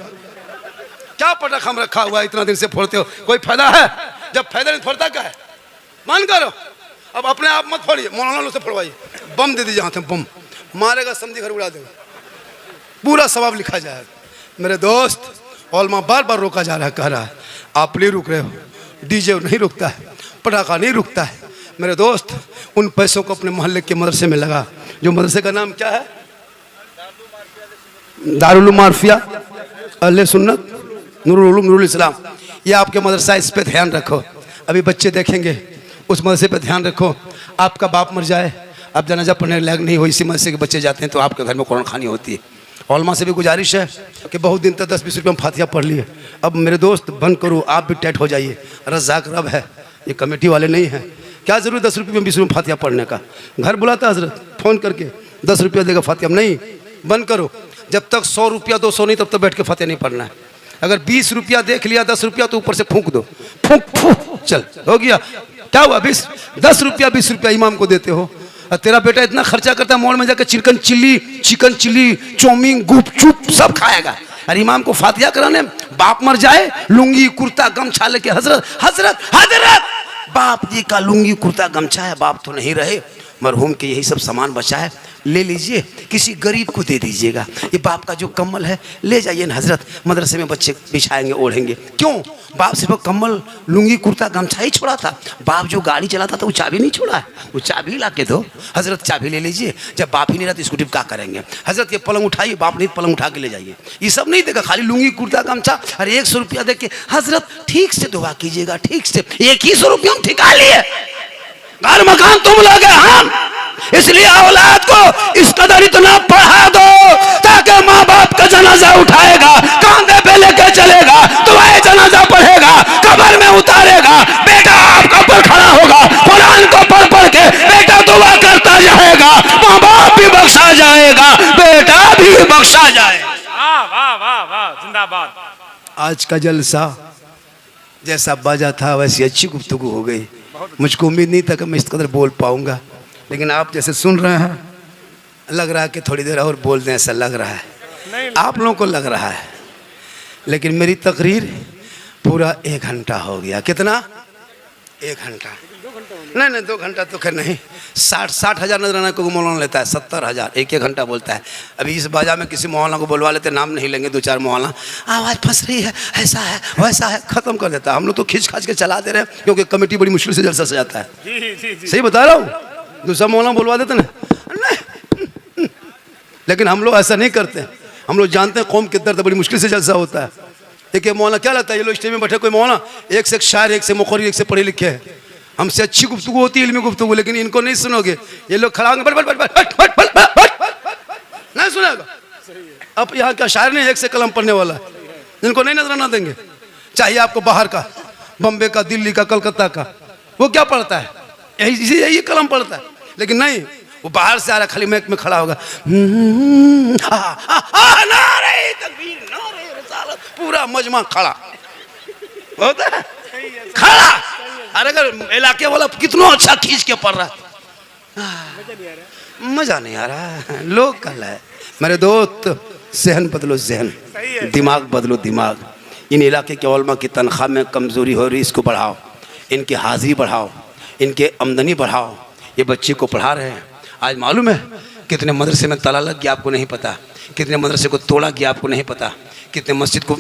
क्या पटाखा में रखा हुआ है इतना दिन से फोड़ते हो, कोई फायदा है? जब फायदा नहीं फोड़ता क्या है? मान करो, अब अपने आप मत फोड़िए, मौलाना से फोड़वाइए, बम दे दीजिए हाथ में, बम मारेगा समझी घर उड़ा देगा, पूरा सवाब लिखा जाएगा। मेरे दोस्त ओलमा बार बार रोका जा रहा है, कह रहा है आप नहीं रुक रहे हो, डीजे नहीं रुकता है, पटाखा नहीं रुकता है। मेरे दोस्त उन पैसों को अपने मोहल्ले के मदरसे में लगा, जो मदरसे का नाम क्या है? दारुल मारफिया अहले सुन्नत नूरुल उलूम नूरुल इस्लाम। ये आपके मदरसा, इस पे ध्यान रखो, अभी बच्चे देखेंगे, उस मदरसे पे ध्यान रखो। आपका बाप मर जाए, अब जनाजा पढ़ने लायक नहीं हो, इसी मदरसे के बच्चे जाते हैं तो आपके घर में कुरान खानी होती है। औलमा से भी गुजारिश है कि बहुत दिन तक 10-20 रुपये में फातिहा पढ़ लिए, अब मेरे दोस्त बंद करो, आप भी टाइट हो जाइए, रज़ाक रब है, ये कमेटी वाले नहीं हैं। क्या जरूरत 10 रुपये में 20 रुपये फातिहा पढ़ने का? घर बुलाता हजरत, फ़ोन करके 10 रुपया देगा फातिहा, नहीं, बंद करो। जब तक 100 रुपया 200 नहीं, तब तक बैठ के फातिहा नहीं पढ़ना है। अगर 20 रुपया देख लिया, 10 रुपया तो ऊपर से फूंक दो, फूंक फूंक, चल हो गया। क्या हुआ? 10 रुपया 20 रुपया इमाम को देते हो, और तेरा बेटा इतना खर्चा करता है, मॉल में जाकर चिकन चिल्ली चाउमीन गुपचुप सब खाएगा, और इमाम को फातिहा कराने बाप मर जाए, लुंगी कुर्ता गमछा लेके, हजरत हजरत हजरत बाप जी का लुंगी कुर्ता गमछा है, बाप तो नहीं रहे, मरहूम के यही सब सामान बचा है, ले लीजिए, किसी गरीब को दे दीजिएगा। ये बाप का जो कम्बल है ले जाइए ना हजरत, मदरसे में बच्चे बिछाएंगे, ओढ़ेंगे। क्यों? बाप सिर्फ कम्बल लुंगी कुर्ता गमछा ही छोड़ा था, बाप जो गाड़ी चलाता था वो चाबी नहीं छोड़ा है, वो चाबी ला के दो, हजरत चाबी ले लीजिए। जब बाप ही नहीं रहता स्कूटी क्या करेंगे? हजरत ये पलंग उठाइए, बाप नहीं पलंग उठा के ले जाइए। ये सब नहीं देगा, खाली लुंगी कुर्ता गमछा, अरे 100 रुपया दे के हजरत ठीक से दुआ कीजिएगा, ठीक से। 100 रुपया हम ठिका लिए, घर मकान तुम लोग हम, इसलिए औलाद को इस कदर इतना पढ़ा दो ताकि माँ बाप का जनाजा उठाएगा, कांधे पे लेके चलेगा, दुआए जनाजा पढ़ेगा, कब्र में उतारेगा, बेटा आपका पर खड़ा होगा, कुरान को पढ़ पढ़ के बेटा दुआ करता जाएगा, माँ बाप भी बख्शा जाएगा, बेटा भी बख्शा जाएगा। वाह वाह वाह वाह, जिंदाबाद। आज का जलसा जैसा बाजा था वैसी अच्छी गुफ्तगू हो गई, मुझको उम्मीद नहीं था कि मैं इस कदर बोल पाऊंगा, लेकिन आप जैसे सुन रहे हैं, लग रहा है कि थोड़ी देर और बोल दें, ऐसा लग रहा है, आप लोगों को लग रहा है, लेकिन मेरी तकरीर पूरा 1 घंटा हो गया। कितना? 1 घंटा नहीं 2 घंटा तो खैर नहीं, 60 हज़ार नजराना को मौलाना लेता है, 70 हज़ार 1 घंटा बोलता है। अभी इस बाजा में किसी मौलाना को बुलवा लेते, नाम नहीं लेंगे, 2-4 मौलाना, आवाज़ फंस रही है, ऐसा है वैसा है, ख़त्म कर देता है। हम लोग तो खींच खाच के चला दे रहे हैं, क्योंकि कमेटी बड़ी मुश्किल से जलसा सजाता है। सही बता रहा हूँ, दूसरा मौलाना बुलवा देते ना, लेकिन हम लोग ऐसा नहीं करते, हम लोग जानते हैं कौम के दर्द, बड़ी मुश्किल से जलसा होता है। देखिए मौलाना क्या लगता है, ये लोग स्टेज में बैठे कोई मौलाना एक से एक शायर, एक से मुखर, एक से पढ़े लिखे हैं, हमसे अच्छी गुफ्तगू होती है, इल्मी गुफ्तगू, लेकिन इनको नहीं सुनोगे, ये लोग खड़ा होंगे नहीं सुनेगा। अब यहाँ क्या शायर नहीं, एक से कलम पढ़ने वाला है, इनको नहीं नजराना देंगे। चाहिए आपको बाहर का, बम्बे का, दिल्ली का, कलकत्ता का, वो क्या पढ़ता है? यही कलम पढ़ता है, लेकिन नहीं, वो बाहर से आ रहा, खाली मैक में खड़ा होगा, पूरा मजमा खड़ा होता है, खड़ा। अरे अगर इलाके वाला कितना अच्छा खींच के पढ़ रहा, मजा नहीं आ रहा, लोग कल है। मेरे दोस्त जहन बदलो, जहन, दिमाग बदलो, दिमाग। इन इलाके के उलमा की तनख्वाह में कमज़ोरी हो रही, इसको बढ़ाओ, इनकी हाजिरी बढ़ाओ, इनके आमदनी बढ़ाओ। ये बच्चे को पढ़ा रहे हैं, आज मालूम है कितने मदरसे में ताला लग गया आपको नहीं पता, कितने मदरसे को तोड़ा गया आपको नहीं पता, कितने मस्जिद को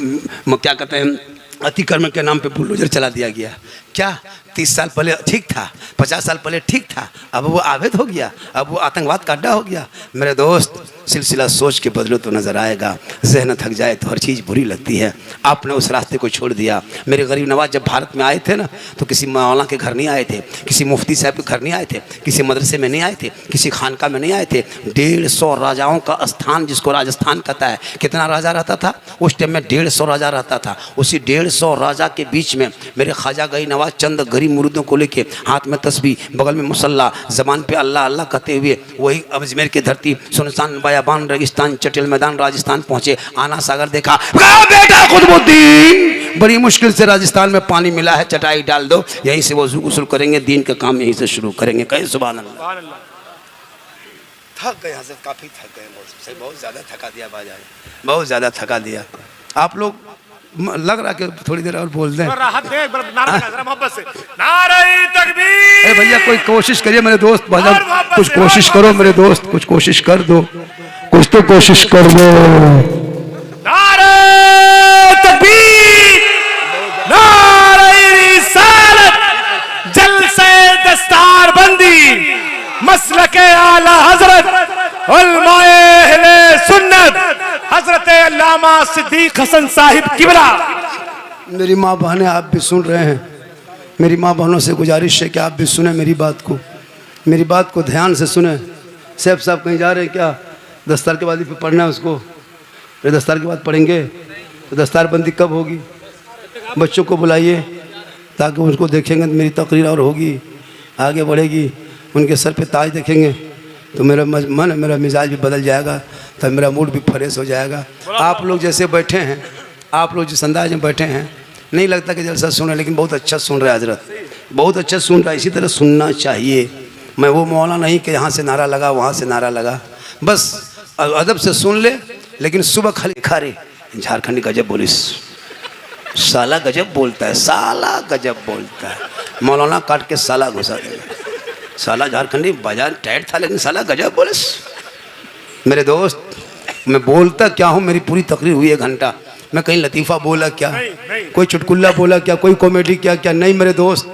क्या कहते हैं अतिक्रमण के नाम पे बुलडोजर चला दिया गया, क्या 30 साल पहले ठीक था, 50 साल पहले ठीक था, अब वो आवेद हो गया, अब वो आतंकवाद का अड्डा हो गया। मेरे दोस्त, सिलसिला सोच के बदलो तो नजर आएगा। जहन थक जाए तो हर चीज़ बुरी लगती है। आपने उस रास्ते को छोड़ दिया। मेरे गरीब नवाज जब भारत में आए थे ना, तो किसी मौलाना के घर नहीं आए थे, किसी मुफ्ती साहब के घर नहीं आए थे, किसी मदरसे में नहीं आए थे, किसी खानका में नहीं आए थे। 150 राजाओं का स्थान, जिसको राजस्थान कहता है, कितना राजा रहता था उस टाइम में? 150 राजा रहता था। उसी 150 राजा के बीच में मेरे ख्वाजा गरीब नवाज चंद गरीब मुरीदों को लेके, हाथ में तस्बीह, बगल में मुसल्ला, जबान पे अल्लाह अल्लाह कहते हुए वही अजमेर की धरती, सुनसान बयाबान रेगिस्तान, चटेल मैदान राजस्थान पहुंचे। आना सागर देखा, कहा बेटा खुदबुद्दीन, बड़ी मुश्किल से राजस्थान में पानी मिला है, चटाई डाल दो, यहीं से वजू गुस्ल करेंगे, दीन का काम यहीं से शुरू करेंगे। कहे सुभान अल्लाह। थक गए हज़रत, काफ़ी थक गए, बहुत ज़्यादा थका दिया बाजार, बहुत ज़्यादा थका दिया। आप लोग लग रहा कि थोड़ी देर और बोल दें। राहत दे, नारा मोहब्बत से, नारे तकबीर। अरे भैया कोई कोशिश करिए मेरे दोस्त, कुछ कोशिश करो मेरे दोस्त, कुछ कोशिश कर दो, कुछ तो कोशिश कर दो। नारे तकबीर, नारे रिसालत, जलसे दस्तार बंदी, मसलके आला हजरत, उलमाए अहले सुन्नत, हजरत अल्लामा सिद्दीक हसन साहिब किबला। मेरी माँ बहनें, आप भी सुन रहे हैं, मेरी माँ बहनों से गुजारिश है कि आप भी सुने मेरी बात को, मेरी बात को ध्यान से सुने। सैफ साहब कहीं जा रहे हैं क्या? दस्तार के बाद ही पढ़ना है उसको, फिर दस्तार के बाद पढ़ेंगे तो दस्तार बंदी कब होगी? बच्चों को बुलाइए ताकि उनको देखेंगे तो मेरी तकरीर और होगी, आगे बढ़ेगी। उनके सर पे ताज देखेंगे तो मेरा मन, मेरा मिजाज भी बदल जाएगा, तब मेरा मूड भी फ्रेश हो जाएगा। आप लोग जैसे बैठे हैं, आप लोग जिस अंदाज में बैठे हैं, नहीं लगता कि जलसा सुन रहे, लेकिन बहुत अच्छा सुन रहे हैं हजरत, बहुत अच्छा सुन रहा है। इसी तरह सुनना चाहिए। मैं वो मौला नहीं कि यहाँ से नारा लगा, वहाँ से नारा लगा, बस अदब से सुन ले। लेकिन सुबह खाली खारे झारखंडी गजब बोलिस, साला गजब बोलता है, साला गजब बोलता है, मौलाना काट के साला घुसा देगा। साला झारखंडी बाजार टाइट था लेकिन साला गजब बोलिस। मेरे दोस्त, मैं बोलता क्या हूँ? मेरी पूरी तकरीर हुई 1 घंटा। मैं कहीं लतीफ़ा बोला क्या, कोई चुटकुल्ला बोला क्या, कोई कॉमेडी क्या नहीं मेरे दोस्त।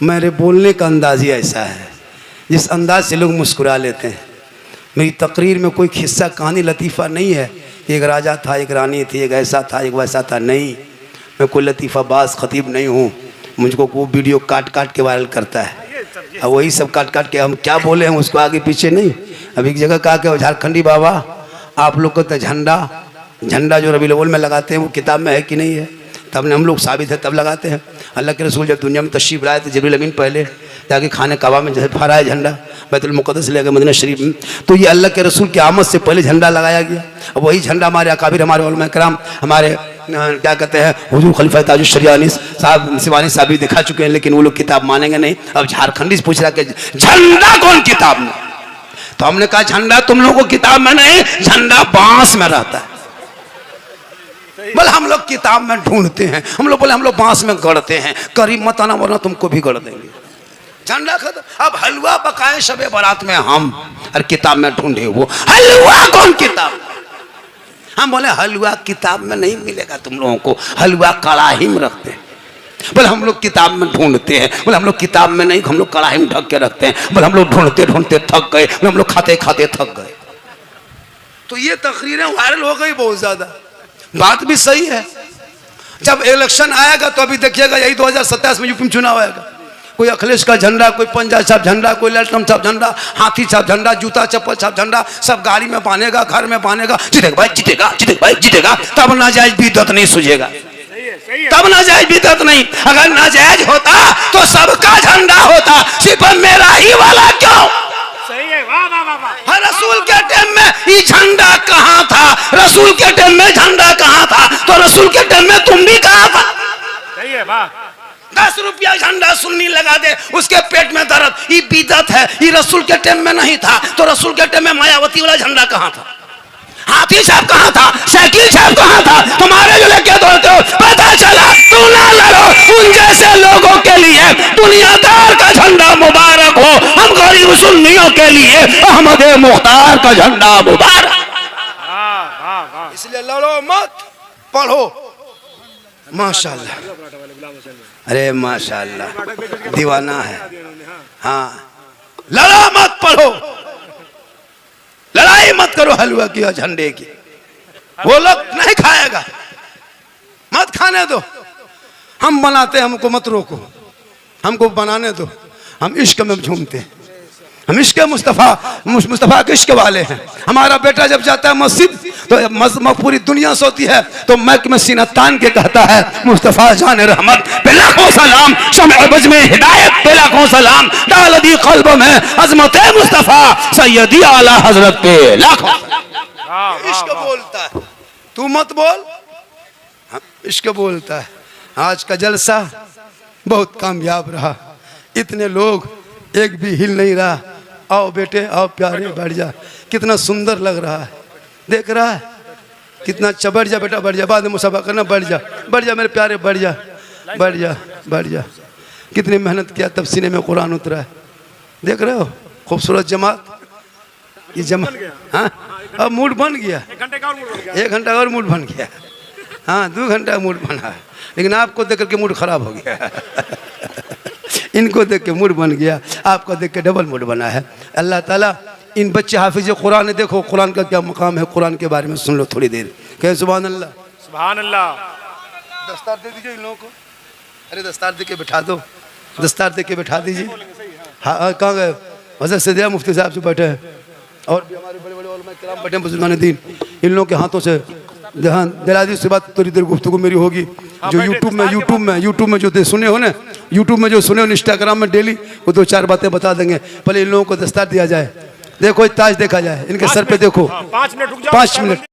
मेरे बोलने का अंदाज ही ऐसा है, जिस अंदाज से लोग मुस्कुरा लेते हैं। मेरी तकरीर में कोई खिस्सा कहानी लतीफ़ा नहीं है, एक राजा था, एक रानी थी, एक ऐसा था, एक वैसा था, नहीं। मैं कोई लतीफ़ाबाज ख़तीब नहीं हूँ। मुझको वो वीडियो काट काट के वायरल करता है, अब वही सब काट काट के हम क्या बोले हैं उसको आगे पीछे नहीं। अभी एक जगह कहा कि झारखंडी बाबा, आप लोग को तो झंडा जो रबीउल अव्वल में लगाते हैं वो किताब में है कि नहीं है? तब ने हम लोग साबित है तब लगाते हैं। अल्लाह के रसूल जब दुनिया में तशरीफ लाए थे, जिब्रील अमीन पहले जाके खाने काबा में जैसे फहराया झंडा, बैतुल मुक़द्दस ले गए मदीना शरीफ में, तो ये अल्लाह के रसूल की आमद से पहले झंडा लगाया गया। अब वही झंडा हमारे अकाबिर, हमारे उलमा किराम, हमारे क्या कहते हैं हुजूर खलीफा ताजुश शरियानी साहब, सिवानी साहब भी दिखा चुके हैं, लेकिन वो लोग किताब मानेंगे नहीं। अब झारखंडी से पूछ रहा कि झंडा कौन किताब में? तो हमने कहा झंडा तुम लोगों को किताब में नहीं, झंडा बांस में रहता है। बोले हम लोग किताब में ढूंढते हैं, हम लोग बोले हम लोग बांस में गढ़ते हैं। करीब मत आना वरना तुमको भी गढ़ देंगे। झंडा खत्म। अब हलवा पकाए शबे बारात में हम, और किताब में ढूंढे वो हलवा कौन किताब? हम बोले हलवा किताब में नहीं मिलेगा तुम लोगों को, हलवा कड़ाही में रखते हैं। बोले हम लोग किताब में ढूंढते हैं, बोले हम लोग किताब में नहीं, हम लोग कड़ाही में ढक के रखते हैं। बोले हम लोग ढूंढते ढूंढते थक गए, बोले हम लोग खाते खाते थक गए। तो ये तकरीरें वायरल हो गई बहुत ज्यादा। बात भी सही है। जब इलेक्शन आएगा तो अभी देखिएगा, यही 2027 में यूपी में चुनाव आएगा, कोई अखिलेश का झंडा, कोई पंजा छाप झंडा, कोई ललटम छाप झंडा, हाथी छाप झंडा, जूता चप्पल छाप झंडा, सब गाड़ी में बांधेगा, घर में बांधेगा। जीतेगा भाई, जीतेगा, जीतेगा भाई, जीतेगा। तब नाजायज बिदअत नहीं सूझेगा, तब नाजायज बिदअत नहीं। अगर नाजायज होता तो सबका झंडा होता, सिर्फ मेरा ही वाला क्यों? सही है, वाह वाह वाह वाह। रसूल के टाइम में ये झंडा कहाँ था? रसूल के टाइम में झंडा कहाँ था? तो रसूल के टाइम में तुम भी कहाँ था? सही है, वाह। 10 रुपया झंडा सुन्नी लगा दे, उसके पेट में दर्द, ये बिदअत है। ये रसूल के टाइम में नहीं था, तो रसूल के टाइम में मायावती वाला झंडा कहाँ था? हाथी साहब कहाँ था? साइकिल साहब कहाँ था? तुम्हारे जो लेके दौड़ते हो, पता चला तू ना लड़ो। उन जैसे लोगों के लिए दुनियादार का झंडा मुबारक हो, हम गरीब सुन्नियों के लिए अहमद मुख्तार का झंडा मुबारक। वाह वाह वाह। इसलिए लड़ो मत, पढ़ो। माशाल्लाह, अरे माशाल्लाह, दीवाना है। हाँ, लड़ा मत पढ़ो, लड़ाई मत करो हलवा की और झंडे की। वो लोग नहीं खाएगा, मत खाने दो। हम बनाते, हमको मत रोको, हमको बनाने दो। हम इश्क में झूमते हैं, हम इश्क मुस्तफ़ा के इश्क वाले हैं। हमारा बेटा जब जाता है मस्जिद तो पूरी दुनिया सोती है, तो मैक में सीना तान के कहता है मुस्तफ़ा जान रहमत पे लाखों सलाम, शम्अ बज़ में हिदायत पे लाखों सलाम, डाल दी क़ल्ब में अज़मत मुस्तफ़ा सैयदी आला हज़रत पे लाखों। इश्क बोलता है, तू मत बोल, इश्क बोलता है। आज का जलसा बहुत कामयाब रहा, इतने लोग, एक भी हिल नहीं रहा। आओ बेटे, आओ प्यारे, बैठ जा। कितना सुंदर लग रहा है, देख रहा है कितना अच्छा। बैठ जा बेटा, बैठ जा, बाद में मुसाफा करना। बैठ जा, बैठ जा मेरे प्यारे, बैठ जा, बैठ जा, बैठ जा। कितनी मेहनत किया तब सीने में कुरान उतरा है, देख रहे हो। खूबसूरत जमात, ये जमा, हाँ अब मूड बन गया। 1 घंटा और मूड बन गया। हाँ 2 घंटा मूड बना है, लेकिन आपको देख करके मूड खराब हो गया। इनको देख के मूड बन गया, आपको देख के डबल मूड बना है। अल्लाह ताला इन बच्चे हाफिज कुरान, देखो कुरान का क्या मुकाम है, कुरान के बारे में सुन लो थोड़ी देर। कहे सुभान अल्लाह, सुभान अल्लाह। दस्तार दे दीजिए इन लोगों को। अरे दस्तार दे के बैठा दो, दस्तार दे के बैठा दीजिए। हाँ कहाँ गए? हज़रत सैयद मुफ्ती साहब से बैठे हैं, और भी हमारे बड़े बड़े उलमा किराम बैठे हैं, बुजुर्गान दीन। इन लोगों के हाथों से ध्यान दिला दी, उसके बाद थोड़ी देर गुफ्तगू मेरी होगी। जो यूट्यूब में जो सुने हो ना, यूट्यूब में जो सुने हो, इंस्टाग्राम में डेली वो 2-4 बातें बता देंगे। पहले इन लोगों को दस्तार दिया जाए, देखो ताज देखा जाए, इनके सर पे देखो। 5 मिनट रुक जाओ, 5 मिनट।